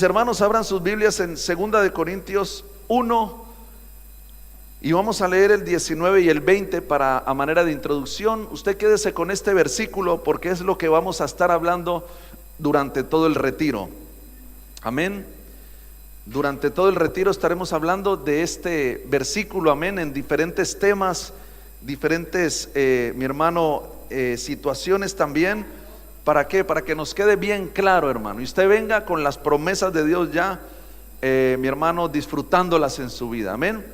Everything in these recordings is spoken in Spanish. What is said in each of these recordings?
Mis hermanos, abran sus Biblias en 2 Corintios 1 y vamos a leer el 19 y el 20 a manera de introducción. Usted quédese con este versículo porque es lo que vamos a estar hablando durante todo el retiro. Amén. Durante todo el retiro estaremos hablando de este versículo, amén, en diferentes temas, diferentes, mi hermano, situaciones también. ¿Para qué? Para que nos quede bien claro, hermano, y usted venga con las promesas de Dios ya, mi hermano, disfrutándolas en su vida, amén.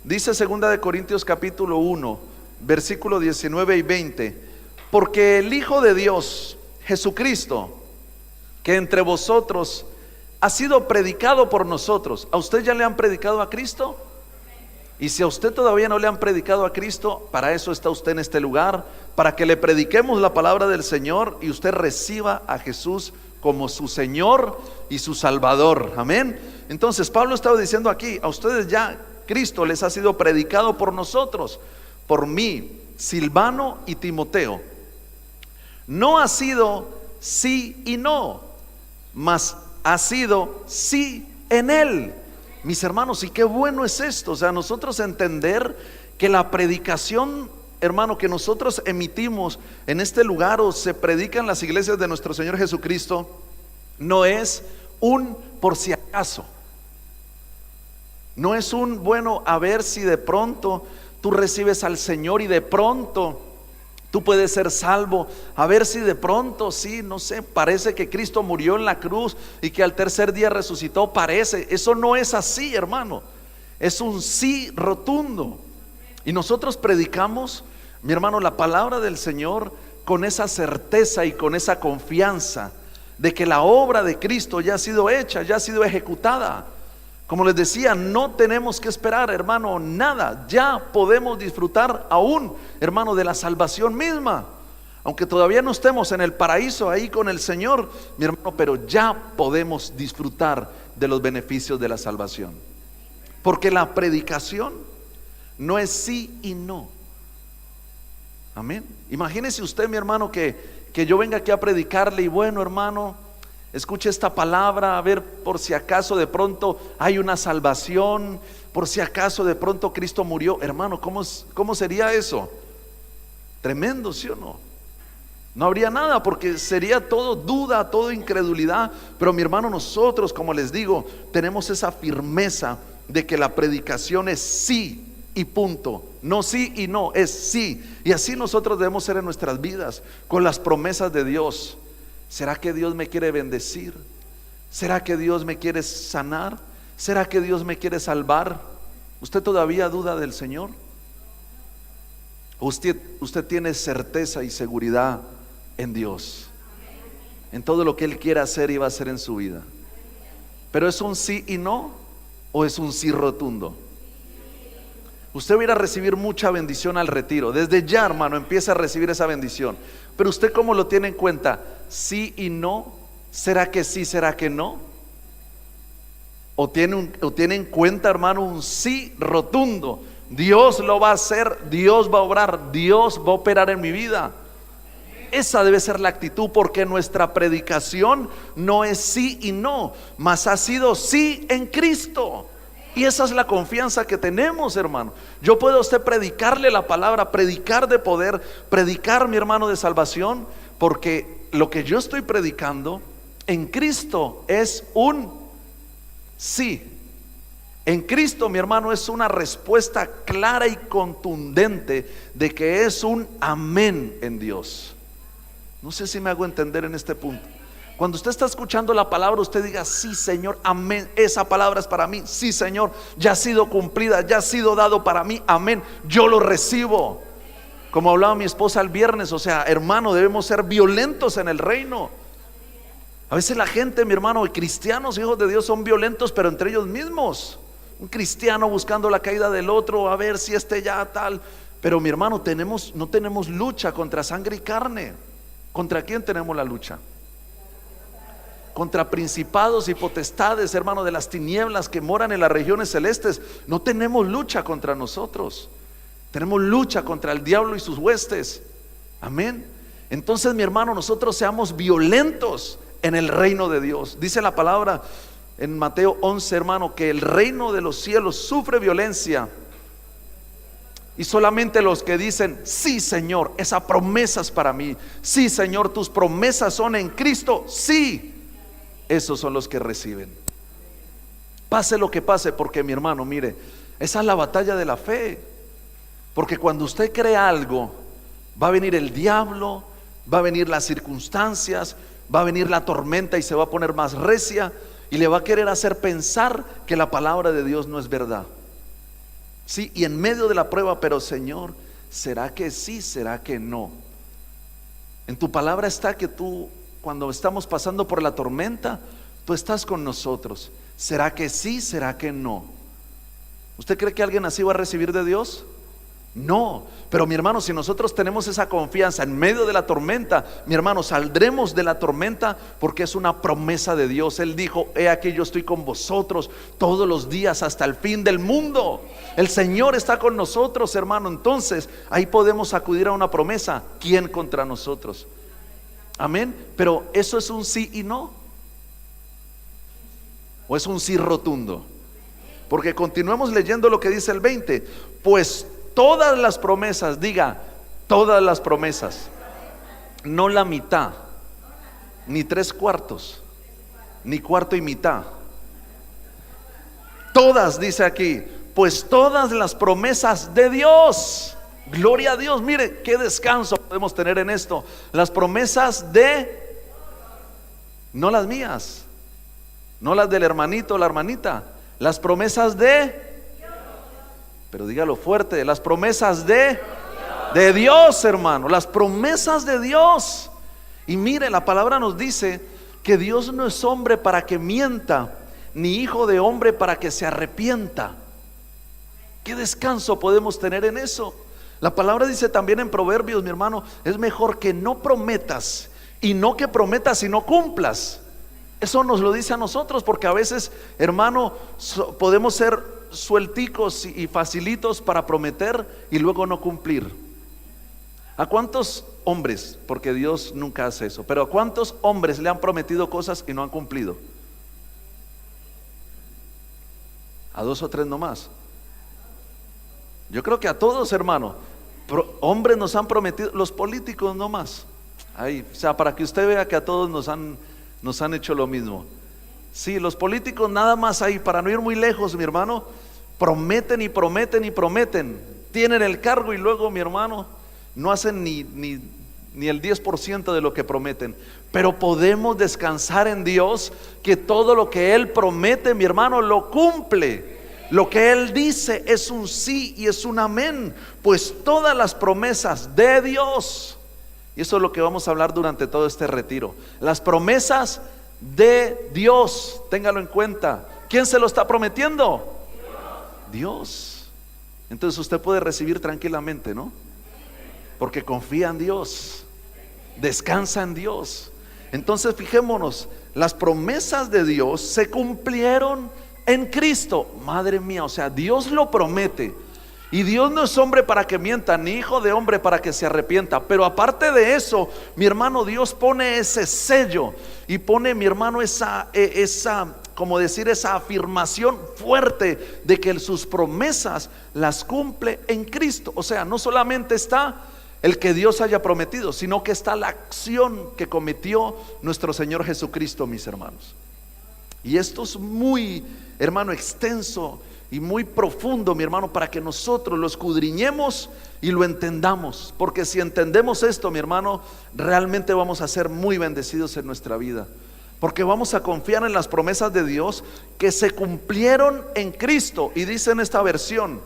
Dice 2 Corintios capítulo 1, versículo 19 y 20: porque el Hijo de Dios, Jesucristo, que entre vosotros ha sido predicado por nosotros. ¿A usted ya le han predicado a Cristo? Y si a usted todavía no le han predicado a Cristo, para eso está usted en este lugar, para que le prediquemos la palabra del Señor y usted reciba a Jesús como su Señor y su Salvador, amén. Entonces Pablo estaba diciendo aquí: a ustedes ya Cristo les ha sido predicado por nosotros, por mí, Silvano y Timoteo. No ha sido sí y no, mas ha sido sí en Él. Mis hermanos, y qué bueno es esto, o sea, nosotros entender que la predicación, hermano, que nosotros emitimos en este lugar o se predica en las iglesias de nuestro Señor Jesucristo, no es un por si acaso, no es un bueno, a ver si de pronto tú recibes al Señor y de pronto tú puedes ser salvo, a ver si de pronto, sí, no sé, parece que Cristo murió en la cruz y que al tercer día resucitó, parece. Eso no es así, hermano, es un sí rotundo. Y nosotros predicamos, mi hermano, la palabra del Señor con esa certeza y con esa confianza de que la obra de Cristo ya ha sido hecha, ya ha sido ejecutada. Como les decía, no tenemos que esperar, hermano, nada. Ya podemos disfrutar aún, hermano, de la salvación misma. Aunque todavía no estemos en el paraíso ahí con el Señor, mi hermano, pero ya podemos disfrutar de los beneficios de la salvación. Porque la predicación no es sí y no. Amén. Imagínese usted, mi hermano, que yo venga aquí a predicarle y bueno, hermano, escuche esta palabra, a ver por si acaso de pronto hay una salvación, por si acaso de pronto Cristo murió. Hermano, ¿cómo sería eso? Tremendo, ¿sí o no? No habría nada, porque sería todo duda, todo incredulidad. Pero mi hermano, nosotros, como les digo, tenemos esa firmeza de que la predicación es sí y punto, no sí y no, es sí. Y así nosotros debemos ser en nuestras vidas, con las promesas de Dios. ¿Será que Dios me quiere bendecir? ¿Será que Dios me quiere sanar? ¿Será que Dios me quiere salvar? ¿Usted todavía duda del Señor? Usted tiene certeza y seguridad en Dios, en todo lo que Él quiere hacer y va a hacer en su vida. ¿Pero es un sí y no o es un sí rotundo? Usted va a ir a recibir mucha bendición al retiro. Desde ya, hermano, empieza a recibir esa bendición. Pero usted, ¿cómo lo tiene en cuenta? ¿Sí y no? ¿Será que sí, será que no? ¿O tiene en cuenta, hermano, un sí rotundo? Dios lo va a hacer, Dios va a obrar, Dios va a operar en mi vida. Esa debe ser la actitud, porque nuestra predicación no es sí y no, mas ha sido sí en Cristo. Y esa es la confianza que tenemos, hermano. Yo puedo a usted predicarle la palabra, predicar de poder, predicar, mi hermano, de salvación, porque lo que yo estoy predicando en Cristo es un sí. En Cristo, mi hermano, es una respuesta clara y contundente de que es un amén en Dios. No sé si me hago entender en este punto. Cuando usted está escuchando la palabra, usted diga: sí, Señor, amén, esa palabra es para mí. Sí, Señor, ya ha sido cumplida, ya ha sido dado para mí, amén, yo lo recibo. Como hablaba mi esposa el viernes, o sea, hermano, debemos ser violentos en el reino. A veces la gente, mi hermano, y cristianos, hijos de Dios, son violentos, pero entre ellos mismos. Un cristiano buscando la caída del otro, a ver si este ya tal. Pero mi hermano, no tenemos lucha contra sangre y carne. ¿Contra quién tenemos la lucha? Contra principados y potestades, hermano, de las tinieblas que moran en las regiones celestes. No tenemos lucha contra nosotros, tenemos lucha contra el diablo y sus huestes. Amén. Entonces, mi hermano, nosotros seamos violentos en el reino de Dios. Dice la palabra en Mateo 11, hermano, que el reino de los cielos sufre violencia, y solamente los que dicen: sí, Señor, esa promesa es para mí, sí, Señor, tus promesas son en Cristo, sí, esos son los que reciben. Pase lo que pase, porque mi hermano, mire, esa es la batalla de la fe. Porque cuando usted cree algo, va a venir el diablo, va a venir las circunstancias, va a venir la tormenta y se va a poner más recia y le va a querer hacer pensar que la palabra de Dios no es verdad. Sí, y en medio de la prueba: pero Señor, ¿será que sí? ¿Será que no? En tu palabra está que tú, cuando estamos pasando por la tormenta, tú estás con nosotros. ¿Será que sí? ¿Será que no? ¿Usted cree que alguien así va a recibir de Dios? No, pero mi hermano, si nosotros tenemos esa confianza en medio de la tormenta, mi hermano, saldremos de la tormenta, porque es una promesa de Dios. Él dijo: he aquí, yo estoy con vosotros todos los días hasta el fin del mundo. El Señor está con nosotros, hermano. Entonces ahí podemos acudir a una promesa. ¿Quién contra nosotros? Amén. Pero ¿eso es un sí y no? ¿O es un sí rotundo? Porque continuemos leyendo lo que dice el 20. Pues todas las promesas, diga, todas las promesas, no la mitad, ni 3/4, ni cuarto y mitad. Todas, dice aquí, pues todas las promesas de Dios. Gloria a Dios. Mire qué descanso podemos tener en esto. Las promesas de, no las mías, no las del hermanito o la hermanita, las promesas de, pero dígalo fuerte, las promesas de Dios, hermano, las promesas de Dios. Y mire, la palabra nos dice que Dios no es hombre para que mienta, ni hijo de hombre para que se arrepienta. ¿Qué descanso podemos tener en eso? La palabra dice también en Proverbios, mi hermano, es mejor que no prometas, y no que prometas y no cumplas. Eso nos lo dice a nosotros, porque a veces, hermano, podemos ser suelticos y facilitos para prometer y luego no cumplir. ¿A cuántos hombres, porque Dios nunca hace eso, pero a cuántos hombres le han prometido cosas y no han cumplido? A 2 o 3 nomás. Yo creo que a todos, hermano. Hombres nos han prometido, los políticos nomás. Ahí, o sea, para que usted vea que a todos nos han hecho lo mismo. Sí, los políticos nada más ahí, para no ir muy lejos, mi hermano, prometen y prometen y prometen. Tienen el cargo y luego, mi hermano, no hacen ni el 10% de lo que prometen. Pero podemos descansar en Dios, que todo lo que Él promete, mi hermano, lo cumple. Lo que Él dice es un sí y es un amén. Pues todas las promesas de Dios, y eso es lo que vamos a hablar durante todo este retiro, las promesas de Dios, téngalo en cuenta. ¿Quién se lo está prometiendo? Dios. Entonces usted puede recibir tranquilamente, ¿no? Porque confía en Dios, descansa en Dios. Entonces fijémonos, las promesas de Dios se cumplieron en Cristo. Madre mía, o sea, Dios lo promete. Y Dios no es hombre para que mienta, ni hijo de hombre para que se arrepienta. Pero aparte de eso, mi hermano, Dios pone ese sello y pone, mi hermano, esa como decir, esa afirmación fuerte de que sus promesas las cumple en Cristo. O sea, no solamente está el que Dios haya prometido, sino que está la acción que cometió nuestro Señor Jesucristo, mis hermanos. Y esto es muy, hermano, extenso y muy profundo, mi hermano, para que nosotros lo escudriñemos y lo entendamos. Porque si entendemos esto, mi hermano, realmente vamos a ser muy bendecidos en nuestra vida. Porque vamos a confiar en las promesas de Dios que se cumplieron en Cristo. Y dice en esta versión,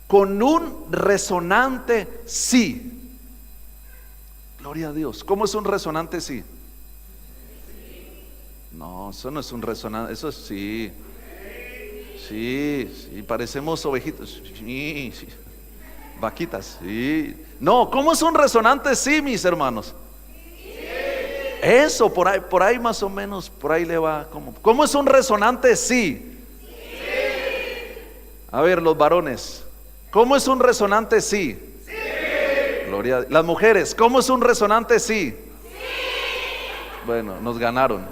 con un resonante sí. Gloria a Dios. ¿Cómo es un resonante sí? No, eso no es un resonante, eso es sí. Sí, parecemos ovejitas. Sí, sí. Vaquitas, sí. No, ¿cómo es un resonante sí, mis hermanos? Eso, por ahí más o menos, por ahí le va. ¿Cómo es un resonante sí? A ver, los varones, ¿cómo es un resonante sí? Gloria a Dios. Las mujeres, ¿cómo es un resonante sí? Bueno, nos ganaron.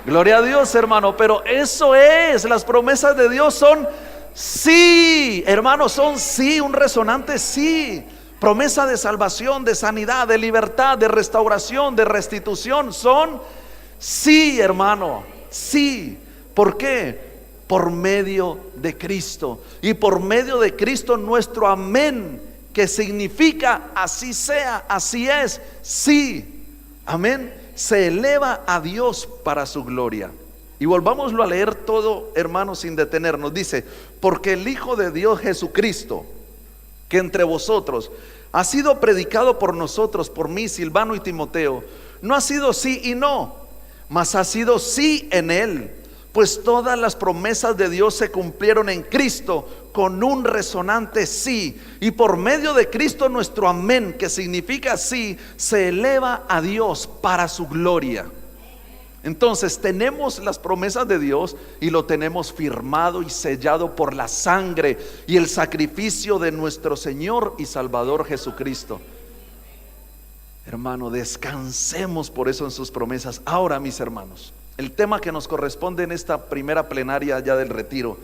Gloria a Dios, hermano, pero eso es, las promesas de Dios son sí, hermano, son sí, un resonante sí. Promesa de salvación, de sanidad, de libertad, de restauración, de restitución, son sí, hermano, sí. ¿Por qué? Por medio de Cristo. Y por medio de Cristo nuestro amén, que significa así sea, así es, sí, amén, se eleva a Dios para su gloria. Y volvámoslo a leer todo, hermanos, sin detenernos. Dice: porque el Hijo de Dios Jesucristo, que entre vosotros ha sido predicado por nosotros, por mí, Silvano y Timoteo, no ha sido sí y no, mas ha sido sí en él, pues todas las promesas de Dios se cumplieron en Cristo con un resonante sí. Y por medio de Cristo nuestro amén, que significa sí, se eleva a Dios para su gloria. Entonces tenemos las promesas de Dios y lo tenemos firmado y sellado por la sangre y el sacrificio de nuestro Señor y Salvador Jesucristo. Hermano, descansemos por eso en sus promesas. Ahora, mis hermanos, el tema que nos corresponde en esta primera plenaria ya del retiro,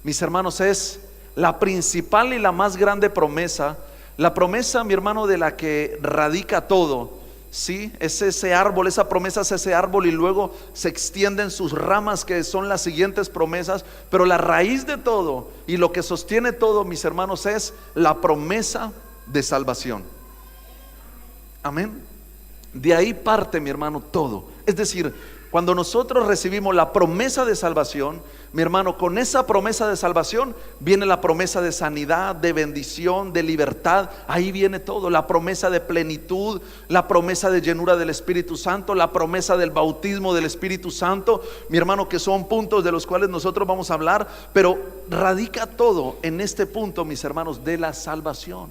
mis hermanos, es la principal y la más grande promesa. La promesa, mi hermano, de la que radica todo. Sí, es ese árbol, esa promesa es ese árbol y luego se extienden sus ramas, que son las siguientes promesas. Pero la raíz de todo y lo que sostiene todo, mis hermanos, es la promesa de salvación. Amén. De ahí parte, mi hermano, todo. Es decir, cuando nosotros recibimos la promesa de salvación, mi hermano, con esa promesa de salvación viene la promesa de sanidad, de bendición, de libertad. Ahí viene todo, la promesa de plenitud, la promesa de llenura del Espíritu Santo, la promesa del bautismo del Espíritu Santo, mi hermano, que son puntos de los cuales nosotros vamos a hablar. Pero radica todo en este punto, mis hermanos, de la salvación.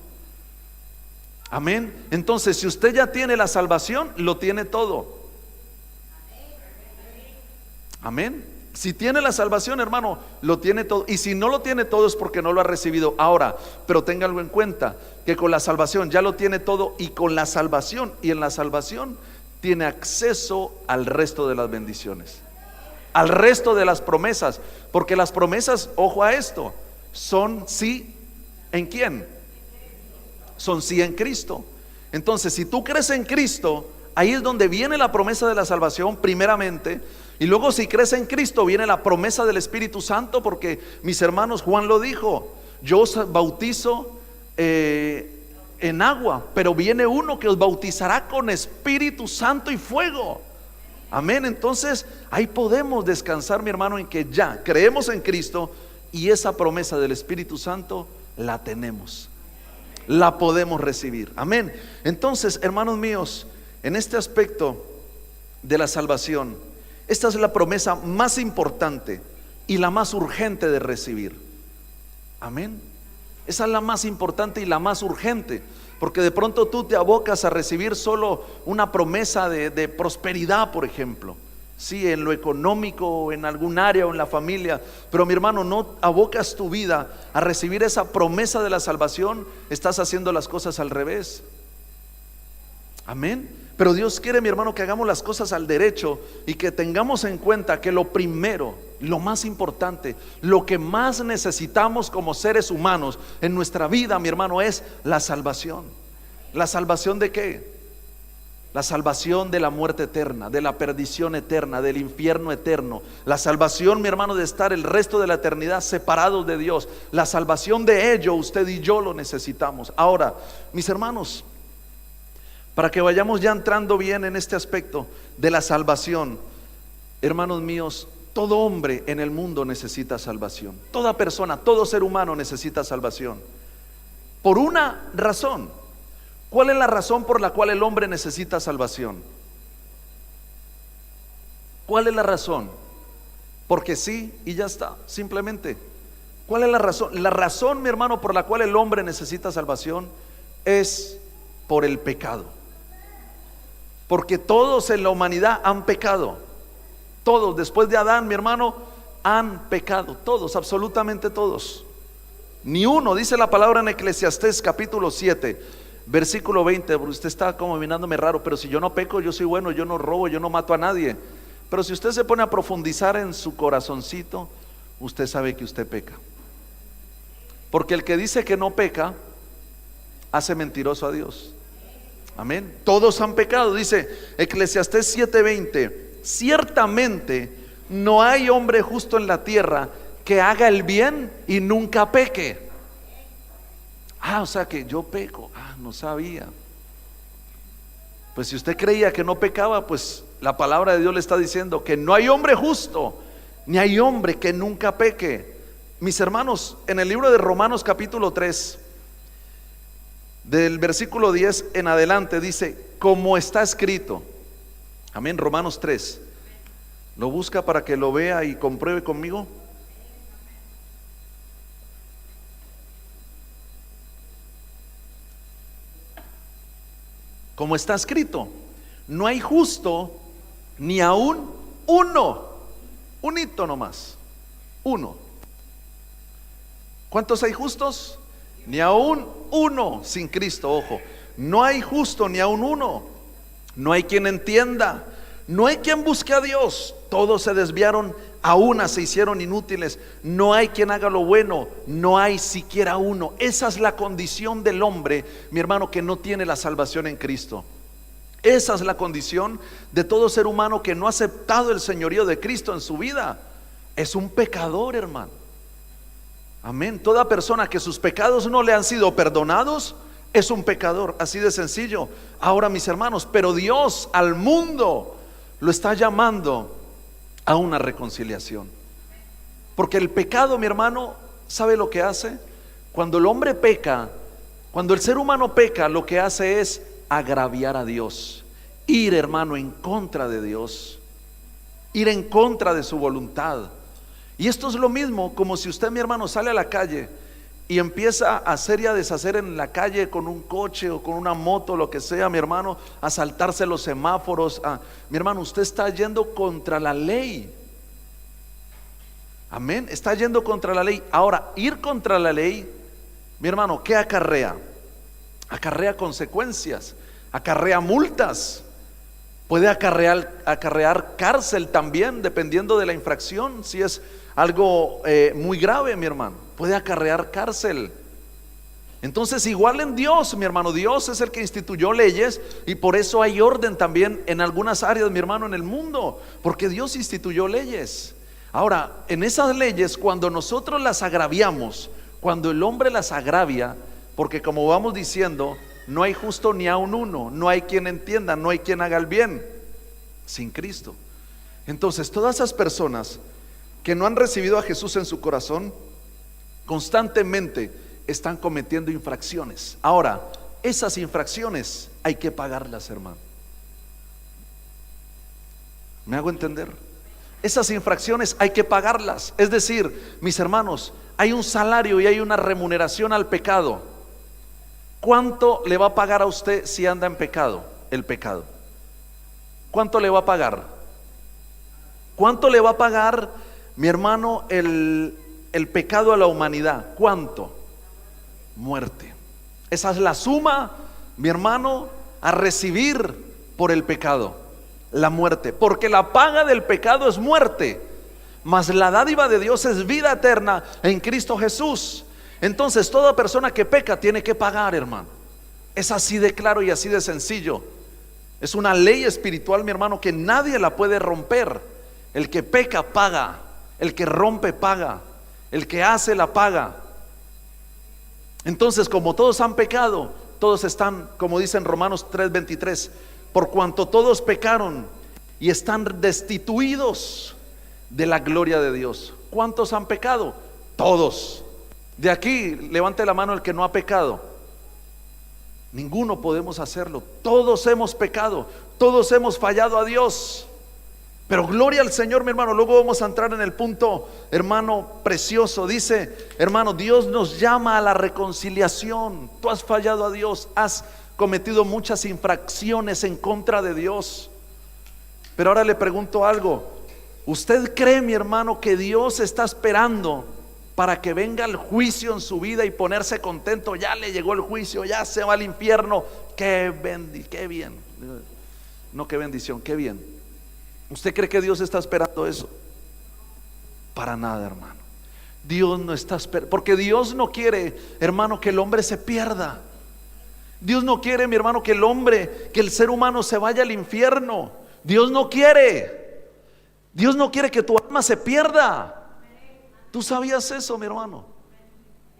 Amén. Entonces, si usted ya tiene la salvación, lo tiene todo. Amén. Si tiene la salvación, hermano, lo tiene todo. Y si no lo tiene todo es porque no lo ha recibido. Ahora, pero tenga algo en cuenta, que con la salvación ya lo tiene todo. Y con la salvación, y en la salvación tiene acceso al resto de las bendiciones, al resto de las promesas. Porque las promesas, ojo a esto, son sí. ¿En quién? Son sí en Cristo. Entonces, si tú crees en Cristo, ahí es donde viene la promesa de la salvación primeramente. Y luego, si crees en Cristo, viene la promesa del Espíritu Santo. Porque, mis hermanos, Juan lo dijo: yo os bautizo en agua, pero viene uno que os bautizará con Espíritu Santo y fuego. Amén. Entonces ahí podemos descansar, mi hermano, en que ya creemos en Cristo y esa promesa del Espíritu Santo la tenemos, la podemos recibir. Amén. Entonces, hermanos míos, en este aspecto de la salvación, esta es la promesa más importante y la más urgente de recibir. Amén. Esa es la más importante y la más urgente, porque de pronto tú te abocas a recibir solo una promesa de prosperidad, por ejemplo, sí, en lo económico, en algún área o en la familia. Pero, mi hermano, no abocas tu vida a recibir esa promesa de la salvación, estás haciendo las cosas al revés. Amén. Pero Dios quiere, mi hermano, que hagamos las cosas al derecho y que tengamos en cuenta que lo primero, lo más importante, lo que más necesitamos como seres humanos en nuestra vida, mi hermano, es la salvación. ¿La salvación de qué? La salvación de la muerte eterna, de la perdición eterna, del infierno eterno. La salvación, mi hermano, de estar el resto de la eternidad separados de Dios. La salvación de ello, usted y yo lo necesitamos. Ahora, mis hermanos, para que vayamos ya entrando bien en este aspecto de la salvación, hermanos míos, todo hombre en el mundo necesita salvación. Toda persona, todo ser humano necesita salvación. Por una razón. ¿Cuál es la razón por la cual el hombre necesita salvación? ¿Cuál es la razón? Porque sí y ya está, simplemente. ¿Cuál es la razón? La razón, mi hermano, por la cual el hombre necesita salvación es por el pecado. Porque todos en la humanidad han pecado. Todos, después de Adán, mi hermano, han pecado. Todos, absolutamente todos. Ni uno, dice la palabra en Eclesiastés capítulo 7, versículo 20. Usted está como mirándome raro, pero si yo no peco, yo soy bueno, yo no robo, yo no mato a nadie. Pero si usted se pone a profundizar en su corazoncito, usted sabe que usted peca. Porque el que dice que no peca, hace mentiroso a Dios. Amén. Todos han pecado, dice Eclesiastés 7:20. Ciertamente no hay hombre justo en la tierra que haga el bien y nunca peque. O sea que yo peco. No sabía. Pues si usted creía que no pecaba, pues la palabra de Dios le está diciendo que no hay hombre justo, ni hay hombre que nunca peque. Mis hermanos, en el libro de Romanos capítulo 3, del versículo 10 en adelante, dice, como está escrito. Amén, Romanos 3. ¿Lo busca para que lo vea y compruebe conmigo? Como está escrito, no hay justo ni aún uno, unito nomás, uno. ¿Cuántos hay justos? Ni aún uno sin Cristo, ojo. No hay justo ni aún uno. No hay quien entienda, no hay quien busque a Dios. Todos se desviaron, a una se hicieron inútiles. No hay quien haga lo bueno, no hay siquiera uno. Esa es la condición del hombre, mi hermano, que no tiene la salvación en Cristo. Esa es la condición de todo ser humano que no ha aceptado el señorío de Cristo en su vida. Es un pecador, hermano. Amén. Toda persona que sus pecados no le han sido perdonados es un pecador, así de sencillo. Ahora, mis hermanos, pero Dios al mundo lo está llamando a una reconciliación. Porque el pecado, mi hermano, ¿sabe lo que hace? Cuando el hombre peca, cuando el ser humano peca, lo que hace es agraviar a Dios, ir, hermano, en contra de Dios, ir en contra de su voluntad. Y esto es lo mismo como si usted, mi hermano, sale a la calle y empieza a hacer y a deshacer en la calle con un coche o con una moto, lo que sea, mi hermano, a saltarse los semáforos. Mi hermano, usted está yendo contra la ley. Amén, está yendo contra la ley. Ahora, ir contra la ley, mi hermano, ¿qué acarrea? Acarrea consecuencias, acarrea multas, puede acarrear cárcel también, dependiendo de la infracción. Si es algo muy grave, mi hermano, puede acarrear cárcel. Entonces, igual en Dios, mi hermano, Dios es el que instituyó leyes, y por eso hay orden también en algunas áreas, mi hermano, en el mundo, porque Dios instituyó leyes. Ahora, en esas leyes, cuando nosotros las agraviamos, cuando el hombre las agravia, porque como vamos diciendo, no hay justo ni aun uno, no hay quien entienda, no hay quien haga el bien sin Cristo. Entonces, todas esas personas que no han recibido a Jesús en su corazón, constantemente están cometiendo infracciones. Ahora, esas infracciones hay que pagarlas, hermano. ¿Me hago entender? Esas infracciones hay que pagarlas. Es decir, mis hermanos, hay un salario y hay una remuneración al pecado. ¿Cuánto le va a pagar a usted si anda en pecado? El pecado. ¿Cuánto le va a pagar? ¿Cuánto le va a pagar, mi hermano, el pecado a la humanidad? ¿Cuánto? Muerte. Esa es la suma, mi hermano, a recibir por el pecado. La muerte. Porque la paga del pecado es muerte, mas la dádiva de Dios es vida eterna en Cristo Jesús. Entonces toda persona que peca tiene que pagar, hermano. Es así de claro y así de sencillo. Es una ley espiritual, mi hermano, que nadie la puede romper. El que peca paga, el que rompe paga, el que hace la paga. Entonces, como todos han pecado, todos están, como dice en Romanos 3:23, por cuanto todos pecaron y están destituidos de la gloria de Dios. ¿Cuántos han pecado? Todos. De aquí, levante la mano el que no ha pecado. Ninguno podemos hacerlo. Todos hemos pecado, todos hemos fallado a Dios. Pero gloria al Señor, mi hermano. Luego vamos a entrar en el punto, hermano, precioso. Dice, hermano, Dios nos llama a la reconciliación. Tú has fallado a Dios, has cometido muchas infracciones en contra de Dios. Pero ahora le pregunto algo. ¿Usted cree, mi hermano, que Dios está esperando para que venga el juicio en su vida y ponerse contento? Ya le llegó el juicio, ya se va al infierno. Qué bien, no, qué bendición, qué bien. ¿Usted cree que Dios está esperando eso? Para nada, hermano. Dios no está esperando, porque Dios no quiere, hermano, que el hombre se pierda. Dios no quiere, mi hermano, que el ser humano se vaya al infierno. Dios no quiere. Dios no quiere que tu alma se pierda. ¿Tú sabías eso, mi hermano?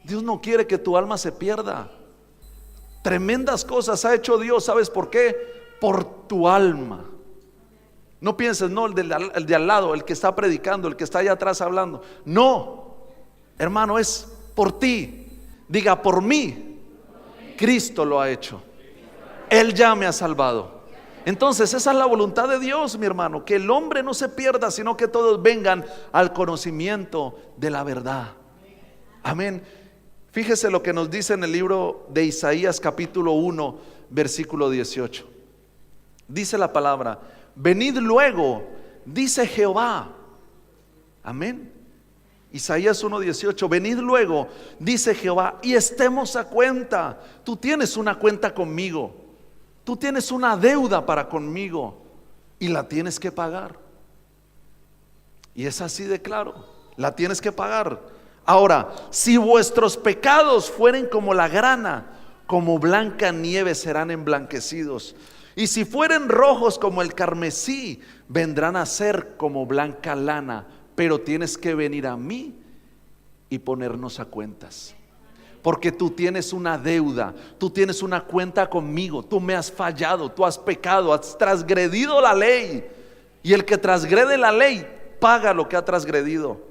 Dios no quiere que tu alma se pierda. Tremendas cosas ha hecho Dios. ¿Sabes por qué? Por tu alma. No pienses, no, el de al lado, el que está predicando, el que está allá atrás hablando. No, hermano, es por ti. Diga, por mí, Cristo lo ha hecho. Él ya me ha salvado. Entonces esa es la voluntad de Dios, mi hermano, que el hombre no se pierda, sino que todos vengan al conocimiento de la verdad. Amén. Fíjese lo que nos dice en el libro de Isaías capítulo 1 versículo 18. Dice la palabra: venid luego, dice Jehová. Amén. Isaías 1:18, venid luego, dice Jehová, y estemos a cuenta. Tú tienes una cuenta conmigo, tú tienes una deuda para conmigo y la tienes que pagar. Y es así de claro, la tienes que pagar. Ahora, si vuestros pecados fueren como la grana, como blanca nieve serán emblanquecidos. Y si fueren rojos como el carmesí, vendrán a ser como blanca lana. Pero tienes que venir a mí y ponernos a cuentas, porque tú tienes una deuda, tú tienes una cuenta conmigo. Tú me has fallado, tú has pecado, has transgredido la ley, y el que transgrede la ley paga lo que ha transgredido.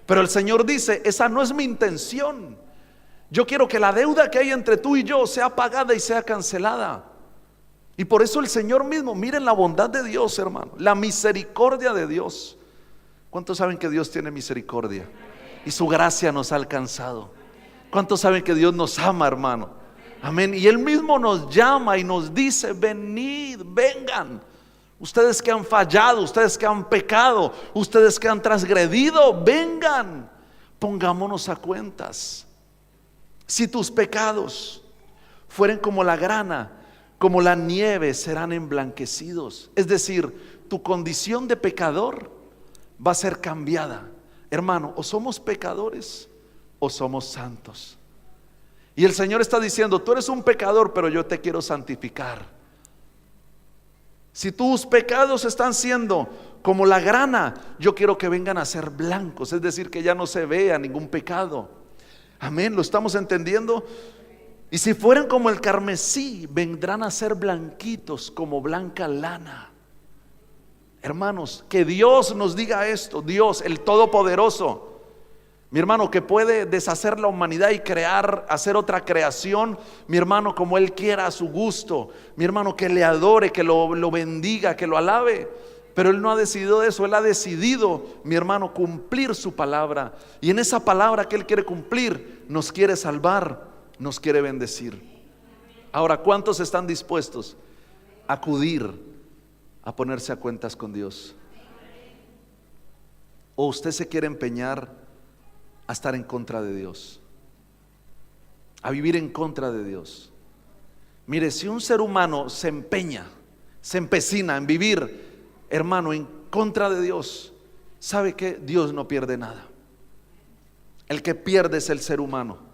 Pero el Señor dice: esa no es mi intención. Yo quiero que la deuda que hay entre tú y yo sea pagada y sea cancelada. Y por eso el Señor mismo, miren la bondad de Dios, hermano, la misericordia de Dios. ¿Cuántos saben que Dios tiene misericordia y su gracia nos ha alcanzado? ¿Cuántos saben que Dios nos ama, hermano? Amén. Y Él mismo nos llama y nos dice: venid, vengan. Ustedes que han fallado, ustedes que han pecado, ustedes que han transgredido, vengan, pongámonos a cuentas. Si tus pecados fueren como la grana, como la nieve, serán emblanquecidos. Es decir, tu condición de pecador va a ser cambiada, hermano. O somos pecadores o somos santos. Y el Señor está diciendo: tú eres un pecador, pero yo te quiero santificar. Si tus pecados están siendo como la grana, yo quiero que vengan a ser blancos, es decir, que ya no se vea ningún pecado. Amén, ¿lo estamos entendiendo? Y si fueran como el carmesí, vendrán a ser blanquitos como blanca lana. Hermanos, que Dios nos diga esto. Dios, el Todopoderoso, mi hermano, que puede deshacer la humanidad y crear, hacer otra creación, mi hermano, como Él quiera, a su gusto. Mi hermano, que le adore, que lo bendiga, que lo alabe. Pero Él no ha decidido eso. Él ha decidido, mi hermano, cumplir su palabra. Y en esa palabra que Él quiere cumplir, nos quiere salvar, nos quiere bendecir. Ahora, ¿cuántos están dispuestos a acudir a ponerse a cuentas con Dios? ¿O usted se quiere empeñar a estar en contra de Dios, a vivir en contra de Dios? Mire, si un ser humano se empeña, se empecina en vivir, hermano, en contra de Dios, ¿sabe qué? Dios no pierde nada. El que pierde es el ser humano.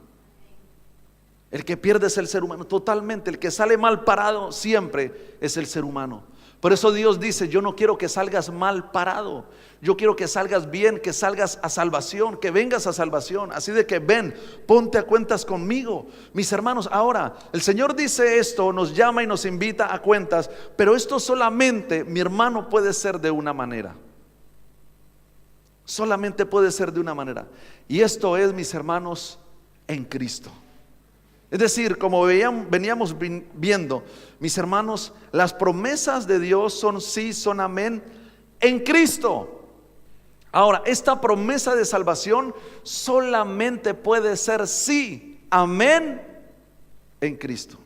El que pierde es el ser humano totalmente. El que sale mal parado siempre es el ser humano. Por eso Dios dice: yo no quiero que salgas mal parado, yo quiero que salgas bien, que salgas a salvación, que vengas a salvación. Así de que ven, ponte a cuentas conmigo. Mis hermanos, ahora el Señor dice esto, nos llama y nos invita a cuentas. Pero esto solamente, mi hermano, puede ser de una manera. Solamente puede ser de una manera. Y esto es, mis hermanos, en Cristo. Es decir, como veníamos viendo, mis hermanos, las promesas de Dios son sí, son amén en Cristo. Ahora, esta promesa de salvación solamente puede ser sí, amén en Cristo.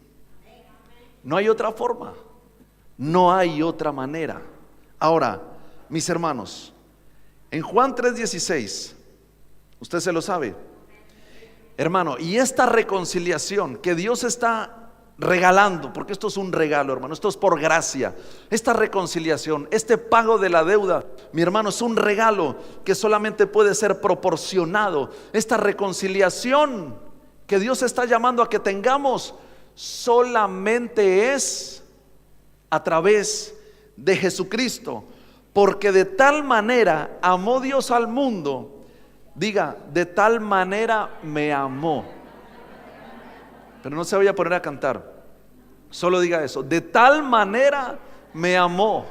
No hay otra forma, no hay otra manera. Ahora, mis hermanos, en Juan 3:16, usted se lo sabe, hermano, y esta reconciliación que Dios está regalando, porque esto es un regalo, hermano, esto es por gracia. Esta reconciliación, este pago de la deuda, mi hermano, es un regalo que solamente puede ser proporcionado. Esta reconciliación que Dios está llamando a que tengamos solamente es a través de Jesucristo, porque de tal manera amó Dios al mundo. Diga, de tal manera me amó. Pero no se vaya a poner a cantar, solo diga eso: de tal manera me amó,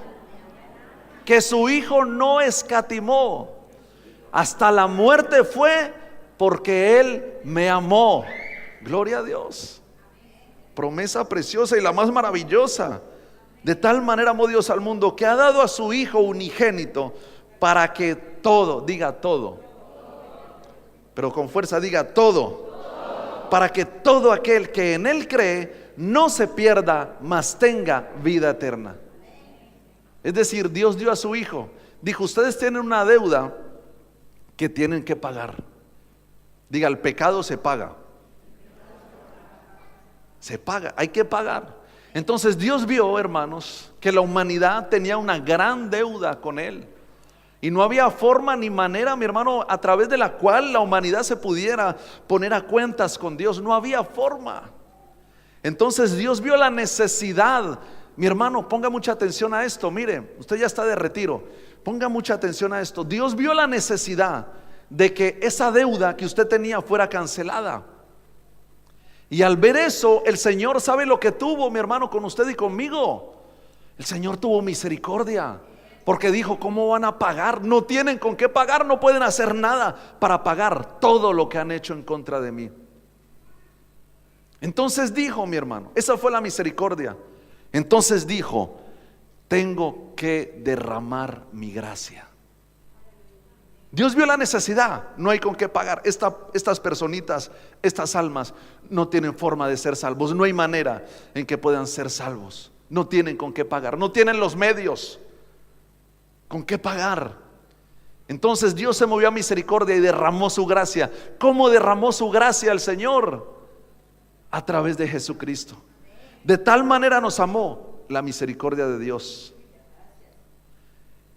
que su Hijo no escatimó, hasta la muerte fue, porque Él me amó. Gloria a Dios. Promesa preciosa y la más maravillosa. De tal manera amó Dios al mundo, que ha dado a su Hijo unigénito, para que todo, diga todo, pero con fuerza diga todo, para que todo aquel que en Él cree no se pierda, mas tenga vida eterna. Es decir, Dios dio a su Hijo. Dijo: ustedes tienen una deuda que tienen que pagar. Diga, el pecado se paga. Se paga, hay que pagar. Entonces Dios vio, hermanos, que la humanidad tenía una gran deuda con Él. Y no había forma ni manera, mi hermano, a través de la cual la humanidad se pudiera poner a cuentas con Dios. No había forma. Entonces Dios vio la necesidad. Mi hermano, ponga mucha atención a esto. Mire, usted ya está de retiro. Ponga mucha atención a esto. Dios vio la necesidad de que esa deuda que usted tenía fuera cancelada. Y al ver eso, el Señor sabe lo que tuvo, mi hermano, con usted y conmigo. El Señor tuvo misericordia, porque dijo: ¿cómo van a pagar? No tienen con qué pagar, no pueden hacer nada para pagar todo lo que han hecho en contra de mí. Entonces dijo, mi hermano, esa fue la misericordia. Entonces dijo: tengo que derramar mi gracia. Dios vio la necesidad, no hay con qué pagar. Estas personitas, estas almas no tienen forma de ser salvos. No hay manera en que puedan ser salvos. No tienen con qué pagar, no tienen los medios con qué pagar. Entonces Dios se movió a misericordia y derramó su gracia. ¿Cómo derramó su gracia el Señor? A través de Jesucristo. De tal manera nos amó, la misericordia de Dios,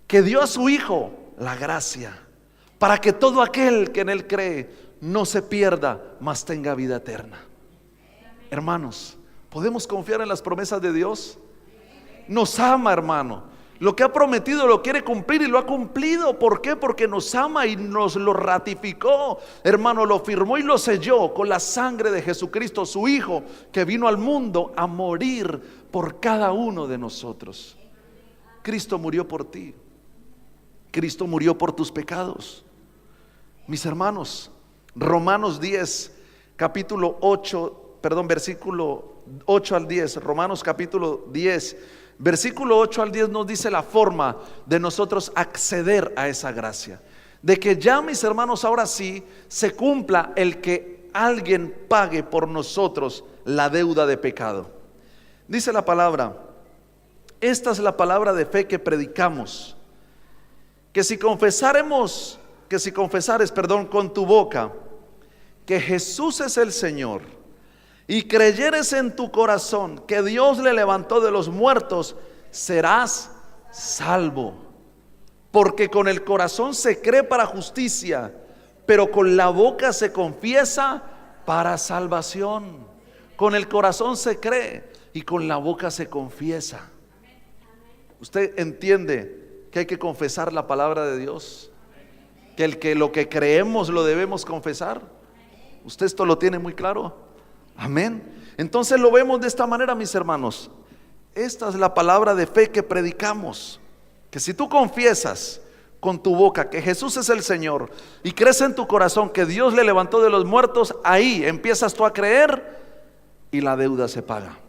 que dio a su Hijo la gracia, para que todo aquel que en Él cree no se pierda, mas tenga vida eterna. Hermanos, ¿podemos confiar en las promesas de Dios? Nos ama, hermano. Lo que ha prometido lo quiere cumplir y lo ha cumplido. ¿Por qué? Porque nos ama y nos lo ratificó, hermano, lo firmó y lo selló con la sangre de Jesucristo, su Hijo, que vino al mundo a morir por cada uno de nosotros. Cristo murió por ti. Cristo murió por tus pecados. Mis hermanos, Romanos 10, capítulo 8, versículo 8 al 10, Romanos capítulo 10, versículo 8 al 10 nos dice la forma de nosotros acceder a esa gracia. De que ya, mis hermanos, ahora sí se cumpla el que alguien pague por nosotros la deuda de pecado. Dice la palabra: esta es la palabra de fe que predicamos, que si confesares con tu boca que Jesús es el Señor, y creyeres en tu corazón que Dios le levantó de los muertos, serás salvo. Porque con el corazón se cree para justicia, pero con la boca se confiesa para salvación. Con el corazón se cree y con la boca se confiesa. ¿Usted entiende que hay que confesar la palabra de Dios? Que lo que creemos lo debemos confesar. ¿Usted esto lo tiene muy claro? Amén. Entonces lo vemos de esta manera, mis hermanos. Esta es la palabra de fe que predicamos, que si tú confiesas con tu boca que Jesús es el Señor y crees en tu corazón que Dios le levantó de los muertos, ahí empiezas tú a creer y la deuda se paga.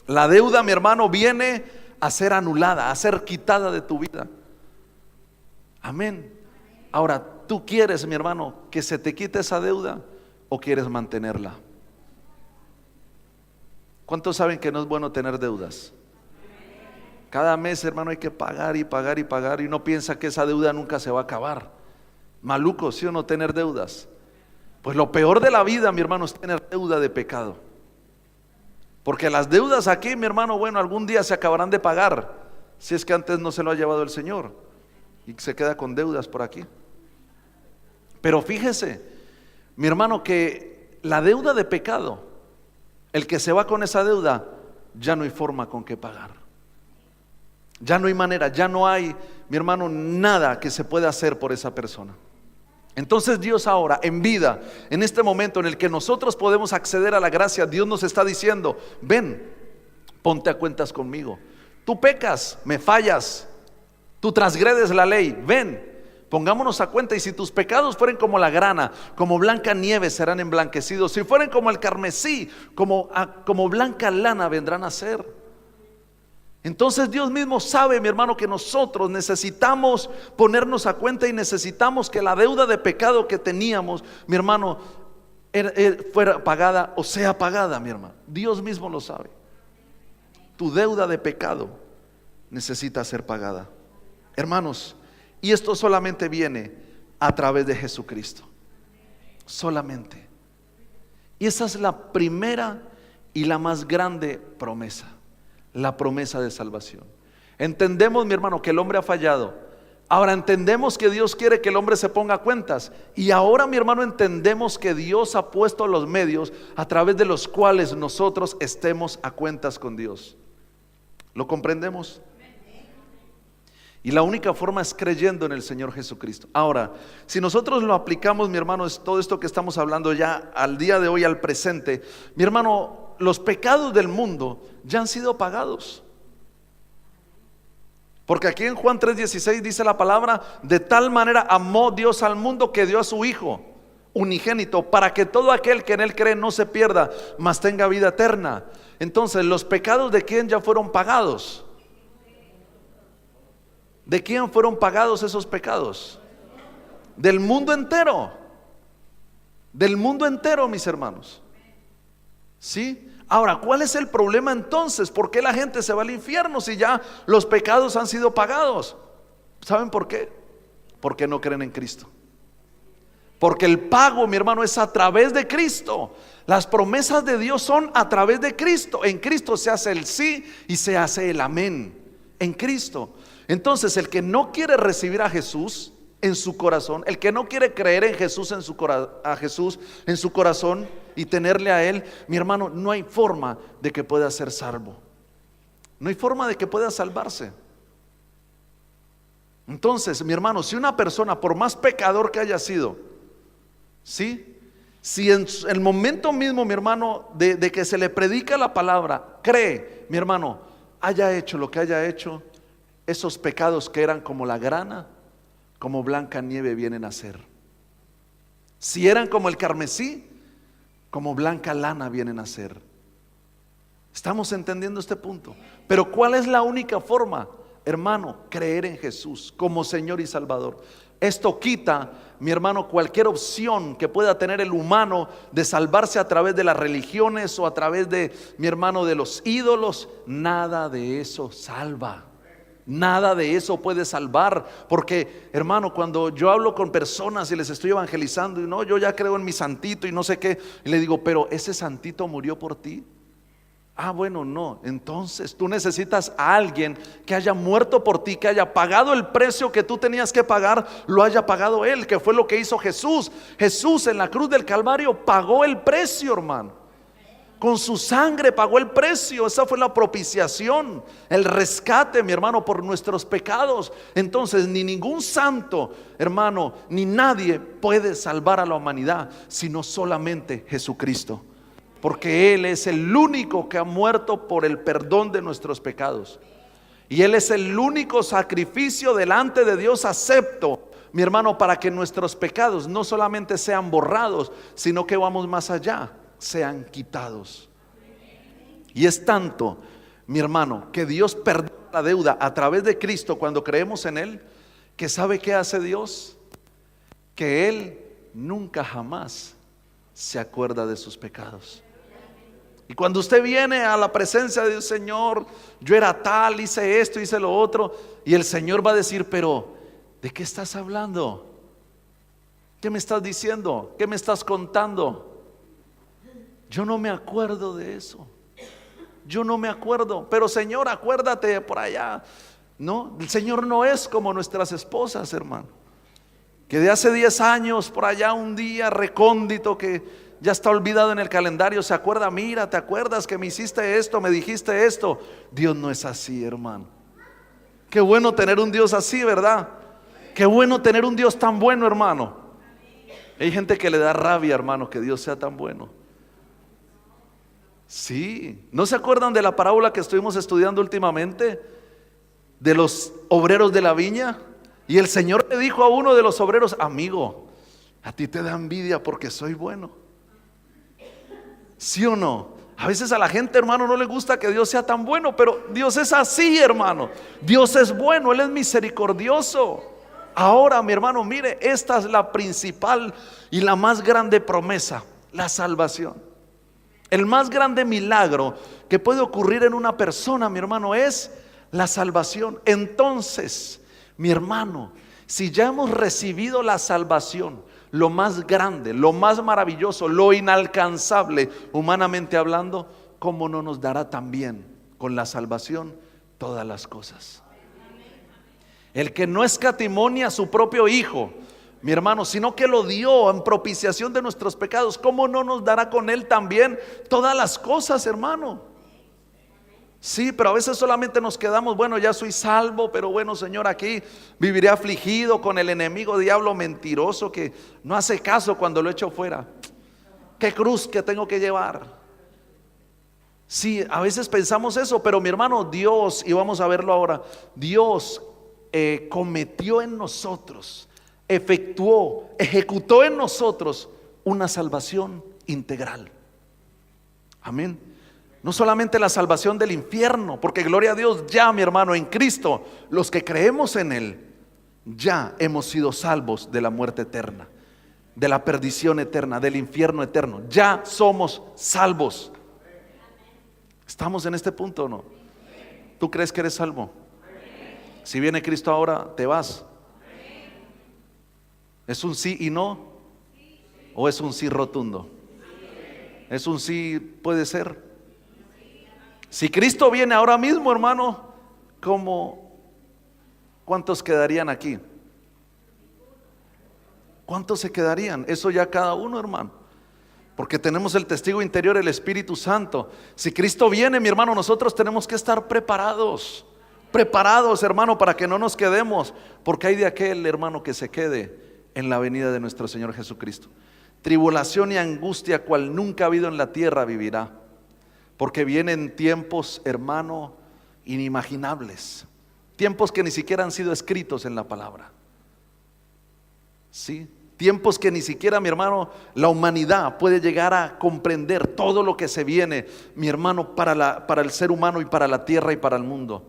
La deuda, mi hermano, viene a ser anulada, a ser quitada de tu vida. Amén. Ahora, ¿tú quieres, mi hermano, que se te quite esa deuda o quieres mantenerla? ¿Cuántos saben que no es bueno tener deudas? Cada mes, hermano, hay que pagar y pagar y pagar, y uno piensa que esa deuda nunca se va a acabar. Maluco, ¿sí o no, tener deudas? Pues lo peor de la vida, mi hermano, es tener deuda de pecado. Porque las deudas aquí, mi hermano, bueno, algún día se acabarán de pagar, si es que antes no se lo ha llevado el Señor y se queda con deudas por aquí. Pero fíjese, mi hermano, que la deuda de pecado, el que se va con esa deuda, ya no hay forma con que pagar. Ya no hay manera, ya no hay, mi hermano, nada que se pueda hacer por esa persona. Entonces Dios ahora, en vida, en este momento en el que nosotros podemos acceder a la gracia, Dios nos está diciendo: ven, ponte a cuentas conmigo. Tú pecas, me fallas, tú transgredes la ley, ven, pongámonos a cuenta. Y si tus pecados fueren como la grana, como blanca nieve serán emblanquecidos. Si fueren como el carmesí, como blanca lana vendrán a ser. Entonces Dios mismo sabe, mi hermano, que nosotros necesitamos ponernos a cuenta y necesitamos que la deuda de pecado que teníamos, mi hermano, fuera pagada o sea pagada, mi hermano. Dios mismo lo sabe. Tu deuda de pecado necesita ser pagada, hermanos. Y esto solamente viene a través de Jesucristo, solamente. Y esa es la primera y la más grande promesa, la promesa de salvación. Entendemos, mi hermano, que el hombre ha fallado. Ahora entendemos que Dios quiere que el hombre se ponga a cuentas. Y ahora, mi hermano, entendemos que Dios ha puesto los medios a través de los cuales nosotros estemos a cuentas con Dios. ¿Lo comprendemos? Y la única forma es creyendo en el Señor Jesucristo. Ahora, si nosotros lo aplicamos, mi hermano, es todo esto que estamos hablando ya al día de hoy, al presente, mi hermano, los pecados del mundo ya han sido pagados. Porque aquí en Juan 3:16 dice la palabra: de tal manera amó Dios al mundo que dio a su Hijo unigénito, para que todo aquel que en él cree no se pierda, mas tenga vida eterna. Entonces, ¿los pecados de quién ya fueron pagados? ¿De quién fueron pagados esos pecados? Del mundo entero. Del mundo entero, mis hermanos. ¿Sí? Ahora, ¿cuál es el problema entonces? ¿Por qué la gente se va al infierno si ya los pecados han sido pagados? ¿Saben por qué? Porque no creen en Cristo. Porque el pago, mi hermano, es a través de Cristo. Las promesas de Dios son a través de Cristo. En Cristo se hace el sí y se hace el amén. En Cristo. Entonces, el que no quiere recibir a Jesús en su corazón, el que no quiere creer en Jesús a Jesús en su corazón y tenerle a Él, mi hermano, no hay forma de que pueda ser salvo. No hay forma de que pueda salvarse. Entonces, mi hermano, si una persona, por más pecador que haya sido, ¿sí? Si en el momento mismo, mi hermano, de que se le predica la palabra, cree, mi hermano, haya hecho lo que haya hecho, esos pecados que eran como la grana, como blanca nieve vienen a ser. Si eran como el carmesí, como blanca lana vienen a ser. ¿Estamos entendiendo este punto? Pero ¿cuál es la única forma, hermano? Creer en Jesús como Señor y Salvador. Esto quita, mi hermano, cualquier opción que pueda tener el humano de salvarse a través de las religiones o a través de, mi hermano, de los ídolos. Nada de eso salva. Nada de eso puede salvar. Porque, hermano, cuando yo hablo con personas y les estoy evangelizando, y no, yo ya creo en mi santito y no sé qué, y le digo, pero ese santito murió por ti. Ah, bueno, no. Entonces tú necesitas a alguien que haya muerto por ti, que haya pagado el precio que tú tenías que pagar, lo haya pagado Él, que fue lo que hizo Jesús. Jesús en la cruz del Calvario pagó el precio, hermano. Con su sangre pagó el precio. Esa fue la propiciación, el rescate, mi hermano, por nuestros pecados. Entonces ni ningún santo, hermano, ni nadie puede salvar a la humanidad, sino solamente Jesucristo. Porque Él es el único que ha muerto por el perdón de nuestros pecados. Y Él es el único sacrificio delante de Dios acepto, mi hermano, para que nuestros pecados no solamente sean borrados, sino que vamos más allá, sean quitados. Y es tanto, mi hermano, que Dios perdona la deuda a través de Cristo cuando creemos en Él, que ¿sabe qué hace Dios? Que Él nunca jamás se acuerda de sus pecados. Y cuando usted viene a la presencia de Dios, Señor, yo era tal, hice esto, hice lo otro, y el Señor va a decir, pero ¿de qué estás hablando? ¿Qué me estás diciendo? ¿Qué me estás contando? Yo no me acuerdo de eso. yo no me acuerdo, pero Señor, acuérdate por allá. No, el Señor no es como nuestras esposas, hermano, que de hace 10 años por allá un día recóndito que ya está olvidado en el calendario, se acuerda, mira, ¿te acuerdas que me hiciste esto, me dijiste esto? Dios no es así, hermano. Qué bueno tener un Dios así, ¿verdad? Qué bueno tener un Dios tan bueno, hermano. Hay gente que le da rabia, hermano, que Dios sea tan bueno. Sí, ¿no se acuerdan de la parábola que estuvimos estudiando últimamente? De los obreros de la viña. Y el Señor le dijo a uno de los obreros: amigo, a ti te da envidia porque soy bueno. ¿Sí o no? A veces a la gente, hermano, no le gusta que Dios sea tan bueno, pero Dios es así, hermano. Dios es bueno, Él es misericordioso. Ahora, mi hermano, mire, esta es la principal y la más grande promesa: la salvación. El más grande milagro que puede ocurrir en una persona, mi hermano, es la salvación. Entonces, mi hermano, si ya hemos recibido la salvación, lo más grande, lo más maravilloso, lo inalcanzable, humanamente hablando, ¿cómo no nos dará también con la salvación todas las cosas? El que no escatimó a su propio Hijo, mi hermano, sino que lo dio en propiciación de nuestros pecados, ¿cómo no nos dará con Él también todas las cosas, hermano? Sí, pero a veces solamente nos quedamos, bueno, ya soy salvo, pero bueno, Señor, aquí viviré afligido con el enemigo, diablo mentiroso que no hace caso cuando lo echo fuera. ¿Qué cruz que tengo que llevar? Sí, a veces pensamos eso, pero mi hermano, Dios, y vamos a verlo ahora, Dios cometió en nosotros, efectuó, ejecutó en nosotros una salvación integral. Amén. No solamente la salvación del infierno, porque gloria a Dios, ya, mi hermano, en Cristo, los que creemos en Él, ya hemos sido salvos de la muerte eterna, de la perdición eterna, del infierno eterno. Ya somos salvos. ¿Estamos en este punto o no? ¿Tú crees que eres salvo? Si viene Cristo ahora, ¿te vas? ¿Es un sí y no? ¿O es un sí rotundo? ¿Es un sí, puede ser? Si Cristo viene ahora mismo, hermano, ¿cuántos quedarían aquí? ¿Cuántos se quedarían? Eso ya cada uno, hermano, porque tenemos el testigo interior, el Espíritu Santo. Si Cristo viene, mi hermano, nosotros tenemos que estar preparados, hermano, para que no nos quedemos, porque hay de aquel, hermano, que se quede en la venida de nuestro Señor Jesucristo. Tribulación y angustia cual nunca ha habido en la tierra vivirá, porque vienen tiempos, hermano, inimaginables, tiempos que ni siquiera han sido escritos en la palabra. Sí, tiempos que ni siquiera, mi hermano, la humanidad puede llegar a comprender todo lo que se viene, mi hermano, para el ser humano y para la tierra y para el mundo.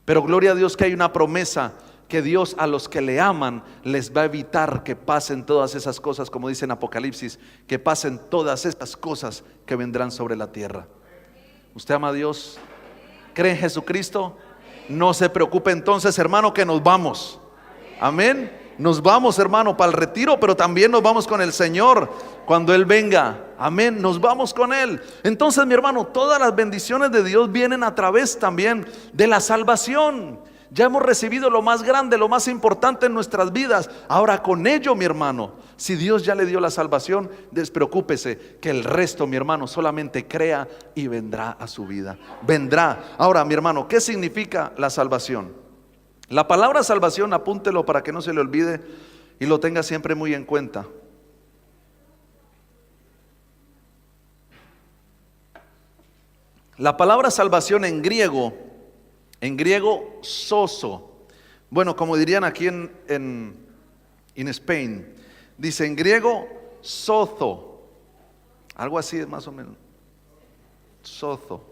Pero gloria a Dios que hay una promesa, que Dios a los que le aman les va a evitar que pasen todas esas cosas, como dice en Apocalipsis, que pasen todas estas cosas que vendrán sobre la tierra. ¿Usted ama a Dios? ¿Cree en Jesucristo? No se preocupe entonces, hermano, que nos vamos. Amén. Nos vamos, hermano, para el retiro, pero también nos vamos con el Señor cuando Él venga. Amén, nos vamos con Él. Entonces, mi hermano, todas las bendiciones de Dios vienen a través también de la salvación. Ya hemos recibido lo más grande, lo más importante en nuestras vidas. Ahora con ello, mi hermano, si Dios ya le dio la salvación, despreocúpese que el resto, mi hermano, solamente crea y vendrá a su vida. Vendrá. Ahora, mi hermano, ¿qué significa la salvación? La palabra salvación, apúntelo para que no se le olvide y lo tenga siempre muy en cuenta. La palabra salvación en griego sozo, bueno, como dirían aquí en Spain, dice en griego sozo, algo así más o menos, sozo,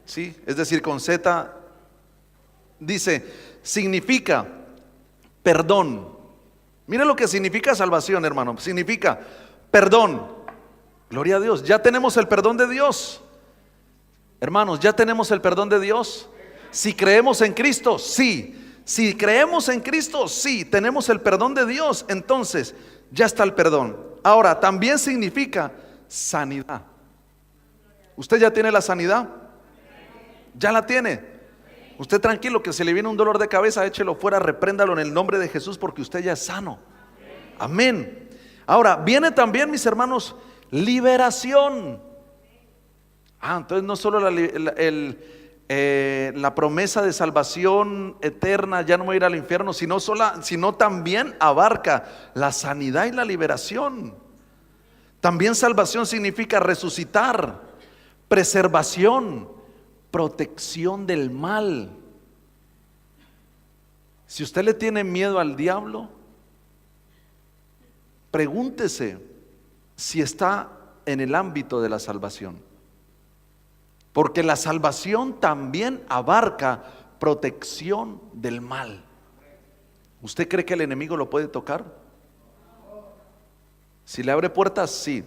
¿sí? Es decir, con Z, dice, significa perdón. Mira lo que significa salvación, hermano, significa perdón. Gloria a Dios, ya tenemos el perdón de Dios. Hermanos, ya tenemos el perdón de Dios. Si creemos en Cristo, sí. Si creemos en Cristo, sí, tenemos el perdón de Dios. Entonces, ya está el perdón. Ahora, también significa sanidad. ¿Usted ya tiene la sanidad? ¿Ya la tiene? Usted tranquilo, que si le viene un dolor de cabeza, échelo fuera, repréndalo en el nombre de Jesús, porque usted ya es sano. Amén. Ahora, viene también, mis hermanos, liberación. Entonces no solo la promesa de salvación eterna, ya no voy a ir al infierno, sino también abarca la sanidad y la liberación. También salvación significa resucitar, preservación, protección del mal. Si usted le tiene miedo al diablo, pregúntese si está en el ámbito de la salvación, porque la salvación también abarca protección del mal. ¿Usted cree que el enemigo lo puede tocar? Si le abre puertas, sí.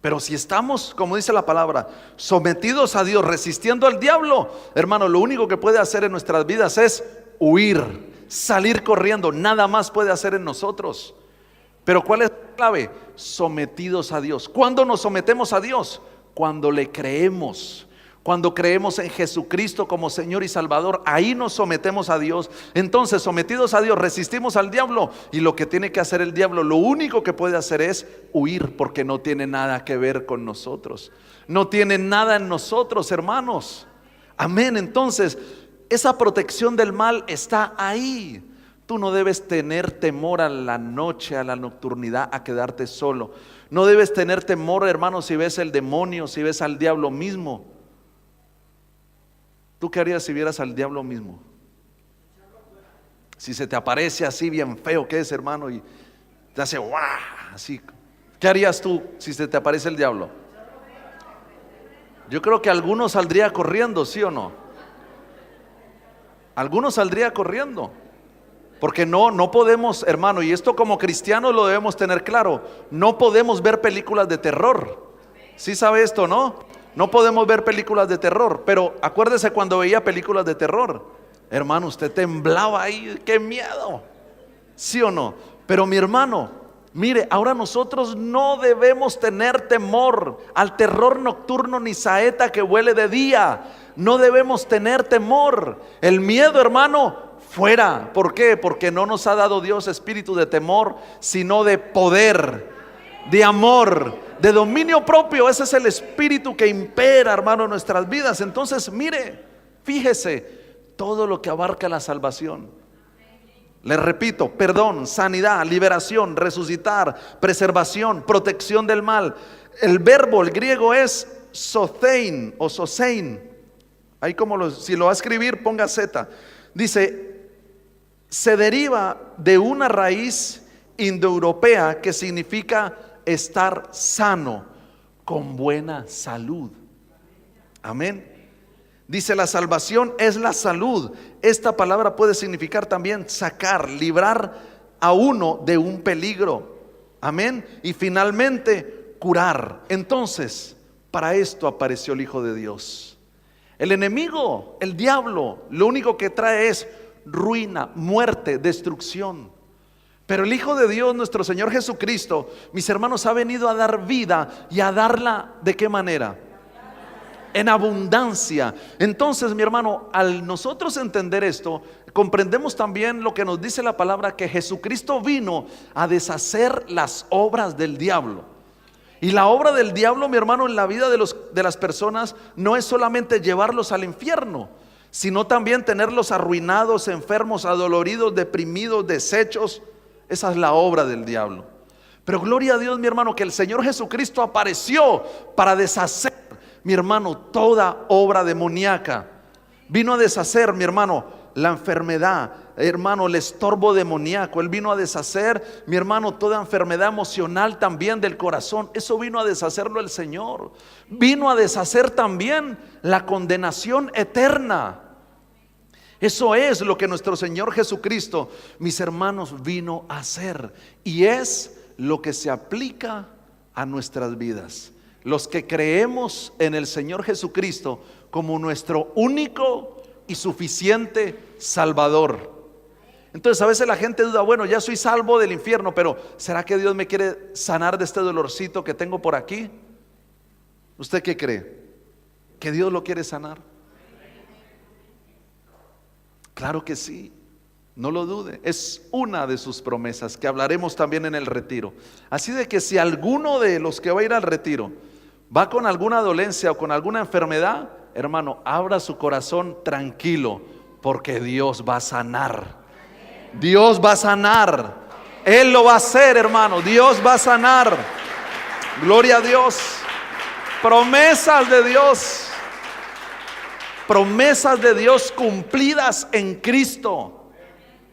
Pero si estamos, como dice la palabra, sometidos a Dios, resistiendo al diablo, hermano, lo único que puede hacer en nuestras vidas es huir, salir corriendo. Nada más puede hacer en nosotros. Pero ¿cuál es la clave? Sometidos a Dios. ¿Cuándo nos sometemos a Dios? Cuando le creemos. Cuando creemos en Jesucristo como Señor y Salvador, ahí nos sometemos a Dios. Entonces, sometidos a Dios, resistimos al diablo. Y lo que tiene que hacer el diablo, lo único que puede hacer es huir, porque no tiene nada que ver con nosotros. No tiene nada en nosotros, hermanos. Amén. Entonces, esa protección del mal está ahí. Tú no debes tener temor a la noche, a la nocturnidad, a quedarte solo. No debes tener temor, hermano, si ves el demonio, si ves al diablo mismo. ¿Tú qué harías si vieras al diablo mismo? Si se te aparece así bien feo, ¿qué es, hermano? Y te hace ¡guau! Así. ¿Qué harías tú si se te aparece el diablo? Yo creo que algunos saldría corriendo, ¿sí o no? Algunos saldría corriendo. Porque no podemos, hermano, y esto como cristianos lo debemos tener claro, no podemos ver películas de terror. ¿Sí sabe esto, no? No podemos ver películas de terror. Pero acuérdese cuando veía películas de terror, hermano, usted temblaba ahí, qué miedo, ¿sí o no? Pero mi hermano, mire, ahora nosotros no debemos tener temor al terror nocturno ni saeta que huele de día. No debemos tener temor. El miedo, hermano, fuera. ¿Por qué? Porque no nos ha dado Dios espíritu de temor, sino de poder, de amor, de dominio propio. Ese es el espíritu que impera, hermano, en nuestras vidas. Entonces, mire, fíjese todo lo que abarca la salvación. Les repito: perdón, sanidad, liberación, resucitar, preservación, protección del mal. El verbo, el griego es sothein o sosein. Ahí si lo va a escribir, ponga Z. Dice, se deriva de una raíz indoeuropea que significa estar sano, con buena salud. Amén. Dice, la salvación es la salud. Esta palabra puede significar también sacar, librar a uno de un peligro. Amén. Y finalmente, curar. Entonces, para esto apareció el Hijo de Dios. El enemigo, el diablo, lo único que trae es ruina, muerte, destrucción. Pero el Hijo de Dios, nuestro Señor Jesucristo, mis hermanos, ha venido a dar vida, y a darla ¿de qué manera? En abundancia. Entonces, mi hermano, al nosotros entender esto, comprendemos también lo que nos dice la palabra, que Jesucristo vino a deshacer las obras del diablo. Y la obra del diablo, mi hermano, en la vida de las personas, no es solamente llevarlos al infierno, sino también tenerlos arruinados, enfermos, adoloridos, deprimidos, deshechos. Esa es la obra del diablo. Pero gloria a Dios, mi hermano, que el Señor Jesucristo apareció para deshacer, mi hermano, toda obra demoníaca. Vino a deshacer, mi hermano, la enfermedad, hermano, el estorbo demoníaco. Él vino a deshacer, mi hermano, toda enfermedad emocional también del corazón. Eso vino a deshacerlo el Señor. Vino a deshacer también la condenación eterna. Eso es lo que nuestro Señor Jesucristo, mis hermanos, vino a hacer. Y es lo que se aplica a nuestras vidas. Los que creemos en el Señor Jesucristo como nuestro único y suficiente Salvador. Entonces a veces la gente duda: bueno, ya soy salvo del infierno, pero ¿será que Dios me quiere sanar de este dolorcito que tengo por aquí? ¿Usted qué cree? ¿Que Dios lo quiere sanar? Claro que sí, no lo dude. Es una de sus promesas que hablaremos también en el retiro. Así de que si alguno de los que va a ir al retiro va con alguna dolencia o con alguna enfermedad, hermano, abra su corazón tranquilo, porque Dios va a sanar. Dios va a sanar. Él lo va a hacer, hermano. Dios va a sanar. Gloria a Dios. Promesas de Dios. Promesas de Dios cumplidas en Cristo.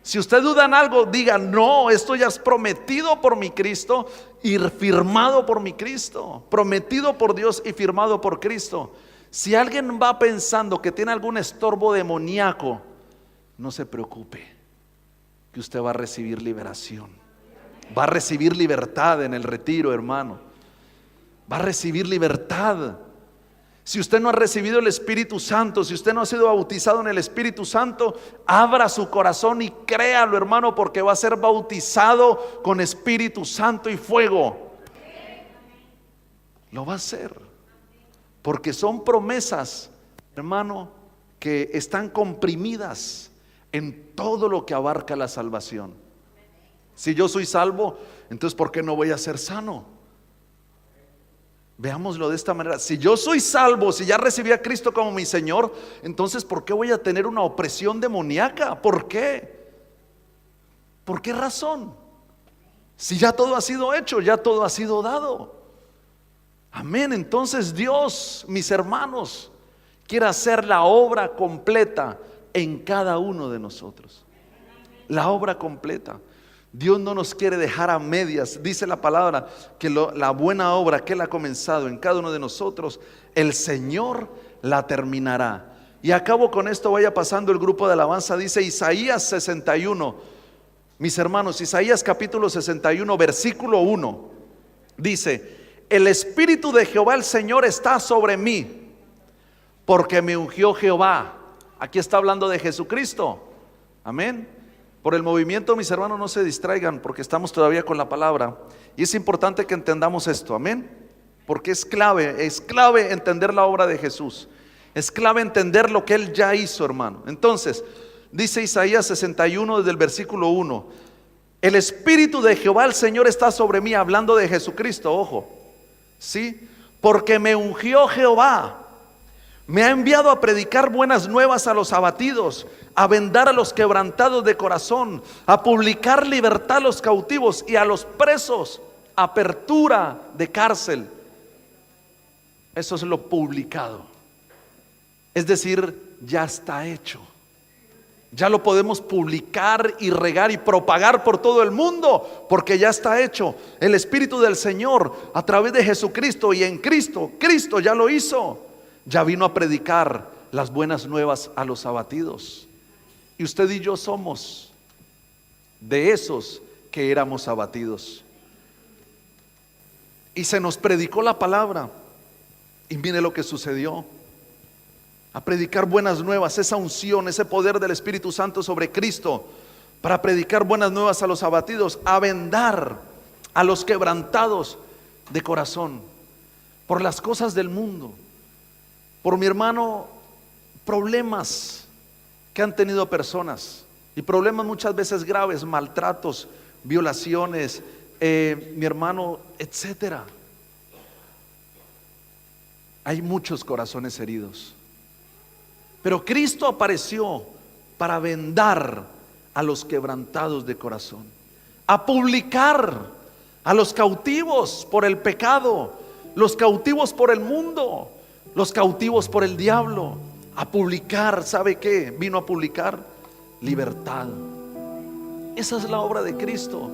Si usted duda en algo, diga: no, esto ya es prometido por mi Cristo y firmado por mi Cristo. Prometido por Dios y firmado por Cristo. Si alguien va pensando que tiene algún estorbo demoníaco, no se preocupe, que usted va a recibir liberación. Va a recibir libertad en el retiro, hermano. Va a recibir libertad. Si usted no ha recibido el Espíritu Santo, si usted no ha sido bautizado en el Espíritu Santo, abra su corazón y créalo, hermano, porque va a ser bautizado con Espíritu Santo y fuego. Lo va a hacer, porque son promesas, hermano, que están comprimidas en todo lo que abarca la salvación. Si yo soy salvo, entonces ¿por qué no voy a ser sano? Veámoslo de esta manera. Si yo soy salvo, si ya recibí a Cristo como mi Señor, entonces ¿por qué voy a tener una opresión demoníaca? ¿Por qué? ¿Por qué razón? Si ya todo ha sido hecho, ya todo ha sido dado. Amén. Entonces Dios, mis hermanos, quiere hacer la obra completa en cada uno de nosotros. La obra completa. Dios no nos quiere dejar a medias. Dice la palabra que la buena obra que Él ha comenzado en cada uno de nosotros, el Señor la terminará. Y acabo con esto, vaya pasando el grupo de alabanza. Dice Isaías 61. Mis hermanos, Isaías capítulo 61, versículo 1. Dice: el Espíritu de Jehová el Señor está sobre mí, porque me ungió Jehová. Aquí está hablando de Jesucristo. Amén. Por el movimiento, mis hermanos, no se distraigan, porque estamos todavía con la palabra. Y es importante que entendamos esto, amén. Porque es clave entender la obra de Jesús. Es clave entender lo que Él ya hizo, hermano. Entonces, dice Isaías 61 desde el versículo 1: el Espíritu de Jehová el Señor está sobre mí, hablando de Jesucristo, ojo. ¿Sí? Porque me ungió Jehová. Me ha enviado a predicar buenas nuevas a los abatidos, a vendar a los quebrantados de corazón, a publicar libertad a los cautivos y a los presos, apertura de cárcel. Eso es lo publicado. Es decir, ya está hecho. Ya lo podemos publicar y regar y propagar por todo el mundo, porque ya está hecho. El Espíritu del Señor a través de Jesucristo y en Cristo, Cristo ya lo hizo. Ya vino a predicar las buenas nuevas a los abatidos. Y usted y yo somos de esos que éramos abatidos. Y se nos predicó la palabra. Y mire lo que sucedió. A predicar buenas nuevas, esa unción, ese poder del Espíritu Santo sobre Cristo, para predicar buenas nuevas a los abatidos, a vendar a los quebrantados de corazón, por las cosas del mundo. Por mi hermano, problemas que han tenido personas, y problemas muchas veces graves, maltratos, violaciones, mi hermano, etcétera. Hay muchos corazones heridos, pero Cristo apareció para vendar a los quebrantados de corazón, a publicar a los cautivos por el pecado, los cautivos por el mundo, los cautivos por el diablo, a publicar. ¿Sabe qué? Vino a publicar libertad. Esa es la obra de Cristo: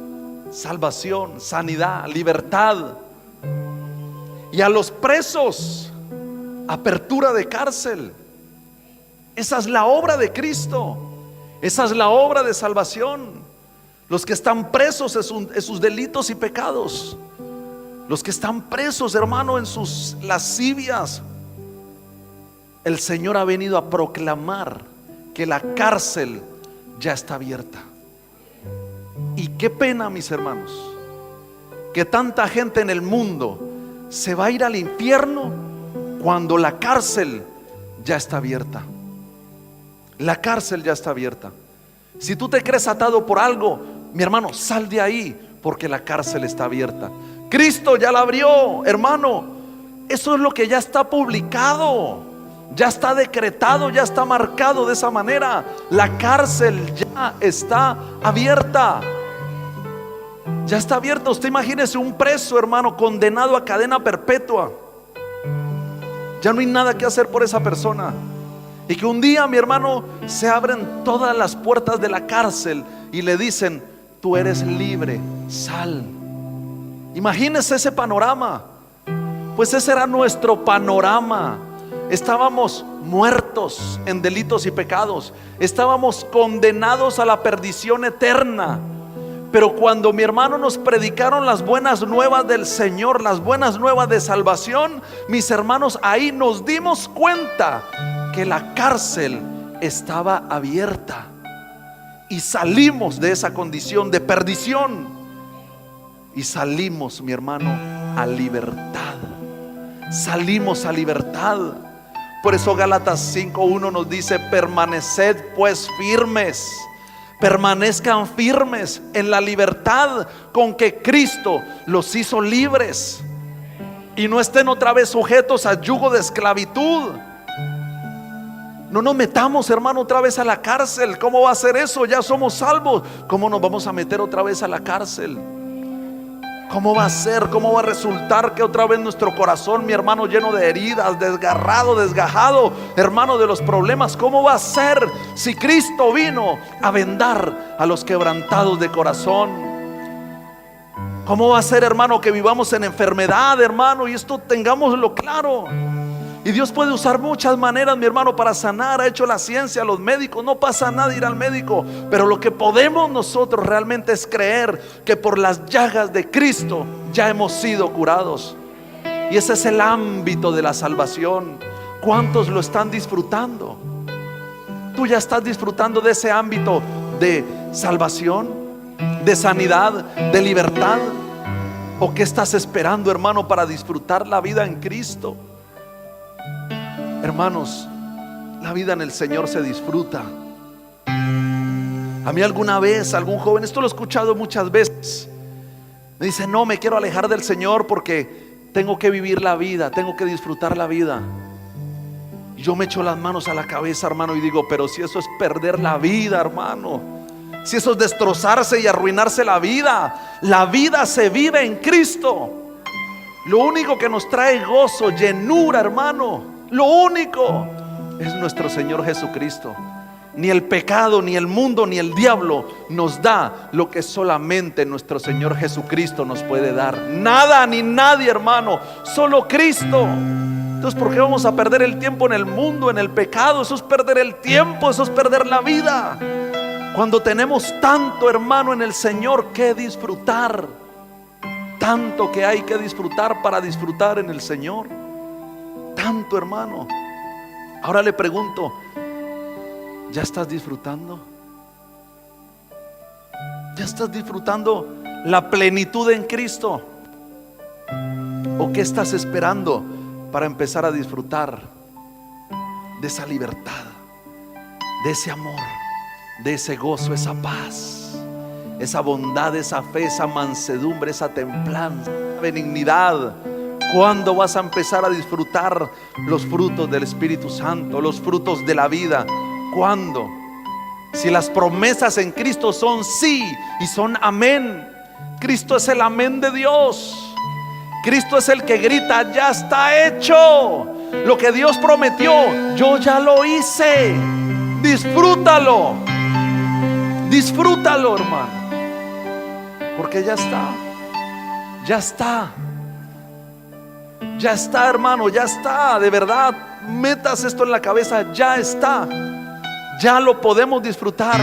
salvación, sanidad, libertad. Y a los presos, apertura de cárcel. Esa es la obra de Cristo. Esa es la obra de salvación. Los que están presos en sus delitos y pecados, los que están presos, hermano, en sus lascivias, el Señor ha venido a proclamar que la cárcel ya está abierta. Y qué pena, mis hermanos, que tanta gente en el mundo se va a ir al infierno cuando la cárcel ya está abierta. La cárcel ya está abierta. Si tú te crees atado por algo, mi hermano, sal de ahí, porque la cárcel está abierta. Cristo ya la abrió, hermano. Eso es lo que ya está publicado, ya está decretado, ya está marcado de esa manera. La cárcel ya está abierta. Ya está abierta. Usted imagínese un preso, hermano, condenado a cadena perpetua. Ya no hay nada que hacer por esa persona. Y que un día, mi hermano, se abren todas las puertas de la cárcel y le dicen: tú eres libre, sal. Imagínese ese panorama. Pues ese era nuestro panorama. Estábamos muertos en delitos y pecados. Estábamos condenados a la perdición eterna. Pero cuando, mi hermano, nos predicaron las buenas nuevas del Señor, las buenas nuevas de salvación, mis hermanos, ahí nos dimos cuenta que la cárcel estaba abierta. Y salimos de esa condición de perdición. Y salimos, mi hermano, a libertad. Salimos a libertad. Por eso Gálatas 5:1 nos dice: permaneced pues firmes. Permanezcan firmes en la libertad con que Cristo los hizo libres. Y no estén otra vez sujetos a yugo de esclavitud. No nos metamos, hermano, otra vez a la cárcel. ¿Cómo va a ser eso? Ya somos salvos. ¿Cómo nos vamos a meter otra vez a la cárcel? ¿Cómo va a ser? ¿Cómo va a resultar que otra vez nuestro corazón, mi hermano, lleno de heridas, desgarrado, desgajado, hermano, de los problemas? ¿Cómo va a ser si Cristo vino a vendar a los quebrantados de corazón? ¿Cómo va a ser, hermano, que vivamos en enfermedad, hermano? Y esto tengámoslo claro. Y Dios puede usar muchas maneras, mi hermano, para sanar. Ha hecho la ciencia, los médicos. No pasa nada ir al médico. Pero lo que podemos nosotros realmente es creer que por las llagas de Cristo ya hemos sido curados. Y ese es el ámbito de la salvación. ¿Cuántos lo están disfrutando? ¿Tú ya estás disfrutando de ese ámbito de salvación, de sanidad, de libertad? ¿O qué estás esperando, hermano, para disfrutar la vida en Cristo? Hermanos, la vida en el Señor se disfruta. A mí alguna vez algún joven, esto lo he escuchado muchas veces, me dice: no, me quiero alejar del Señor porque tengo que vivir la vida, tengo que disfrutar la vida. Y yo me echo las manos a la cabeza, hermano, y digo: pero si eso es perder la vida, hermano, si eso es destrozarse y arruinarse la vida se vive en Cristo. Lo único que nos trae gozo, llenura, hermano, lo único es nuestro Señor Jesucristo. Ni el pecado, ni el mundo, ni el diablo nos da lo que solamente nuestro Señor Jesucristo nos puede dar. Nada ni nadie, hermano, solo Cristo. Entonces, ¿por qué vamos a perder el tiempo en el mundo, en el pecado? Eso es perder el tiempo, eso es perder la vida. Cuando tenemos tanto, hermano, en el Señor que disfrutar. Tanto que hay que disfrutar para disfrutar en el Señor. Tanto, hermano. Ahora le pregunto: ¿ya estás disfrutando? ¿Ya estás disfrutando la plenitud en Cristo? ¿O qué estás esperando para empezar a disfrutar de esa libertad, de ese amor, de ese gozo, esa paz, esa bondad, esa fe, esa mansedumbre, esa templanza, esa benignidad? ¿Cuándo vas a empezar a disfrutar los frutos del Espíritu Santo, los frutos de la vida? ¿Cuándo? Si las promesas en Cristo son sí y son amén. Cristo es el amén de Dios. Cristo es el que grita: ya está hecho. Lo que Dios prometió, yo ya lo hice. Disfrútalo. Disfrútalo, hermano. Porque ya está. Ya está. Ya está, hermano, ya está. De verdad, metas esto en la cabeza. Ya está. Ya lo podemos disfrutar.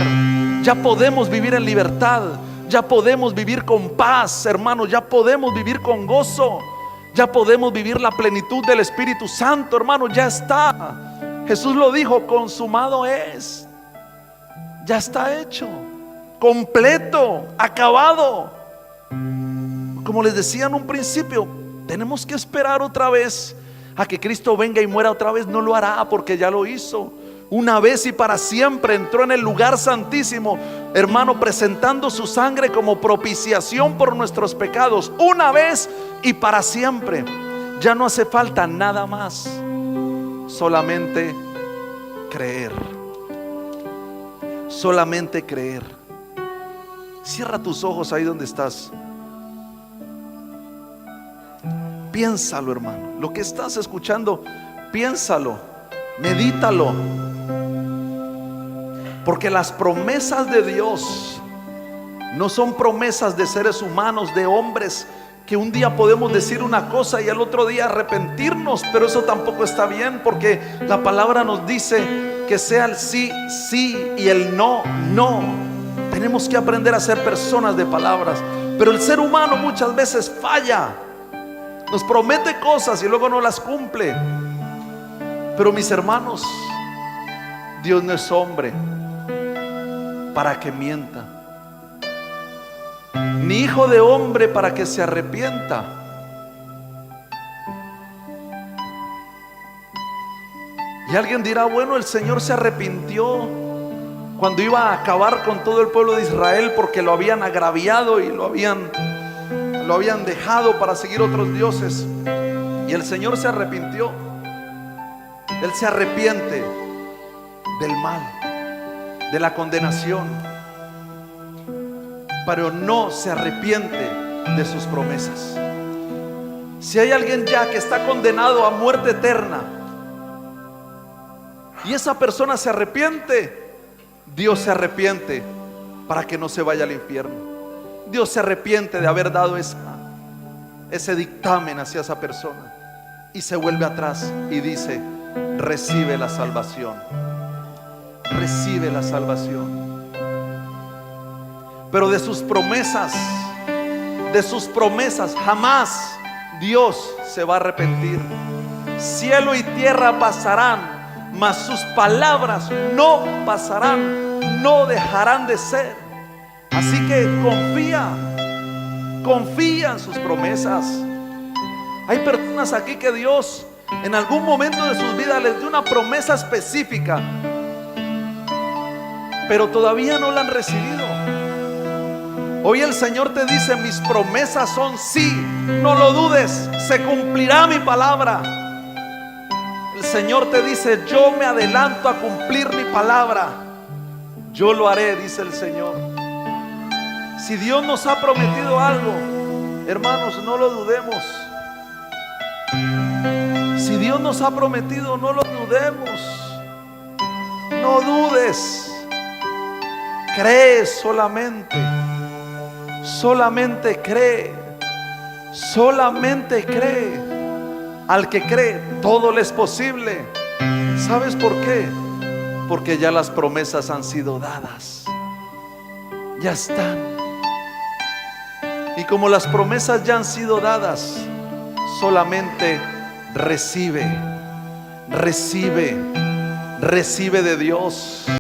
Ya podemos vivir en libertad. Ya podemos vivir con paz, hermano. Ya podemos vivir con gozo. Ya podemos vivir la plenitud del Espíritu Santo, hermano. Ya está. Jesús lo dijo: consumado es. Ya está hecho. Completo, acabado. Como les decía en un principio, tenemos que esperar otra vez a que Cristo venga y muera otra vez. No lo hará porque ya lo hizo. Una vez y para siempre entró en el lugar santísimo, hermano, presentando su sangre como propiciación por nuestros pecados. Una vez y para siempre. Ya no hace falta nada más, solamente creer. Solamente creer. Cierra tus ojos ahí donde estás. Piénsalo, hermano. Lo que estás escuchando, piénsalo, medítalo. Porque las promesas de Dios no son promesas de seres humanos, de hombres, que un día podemos decir una cosa y al otro día arrepentirnos. Pero eso tampoco está bien, porque la palabra nos dice que sea el sí, sí, y el no, no. Tenemos que aprender a ser personas de palabras. Pero el ser humano muchas veces falla. Nos promete cosas y luego no las cumple. Pero mis hermanos, Dios no es hombre para que mienta, ni hijo de hombre para que se arrepienta. Y alguien dirá: bueno, el Señor se arrepintió cuando iba a acabar con todo el pueblo de Israel, porque lo habían agraviado y lo habían dejado para seguir otros dioses. Y el Señor se arrepintió. Él se arrepiente del mal, de la condenación, pero no se arrepiente de sus promesas. Si hay alguien ya que está condenado a muerte eterna y esa persona se arrepiente, Dios se arrepiente para que no se vaya al infierno. Dios se arrepiente de haber dado ese dictamen hacia esa persona y se vuelve atrás y dice: recibe la salvación. Recibe la salvación. Pero de sus promesas jamás Dios se va a arrepentir. Cielo y tierra pasarán, mas sus palabras no pasarán, no dejarán de ser. Así que confía en sus promesas. Hay personas aquí que Dios en algún momento de sus vidas les dio una promesa específica, pero todavía no la han recibido. Hoy el Señor te dice: mis promesas son sí, no lo dudes, se cumplirá mi palabra. El Señor te dice: yo me adelanto a cumplir mi palabra, yo lo haré, dice el Señor. Si Dios nos ha prometido algo, hermanos, no lo dudemos. Si Dios nos ha prometido, no lo dudemos. No dudes. Cree solamente. Solamente cree. Solamente cree. Al que cree, todo le es posible. ¿Sabes por qué? Porque ya las promesas han sido dadas. Ya están. Y como las promesas ya han sido dadas, solamente recibe de Dios.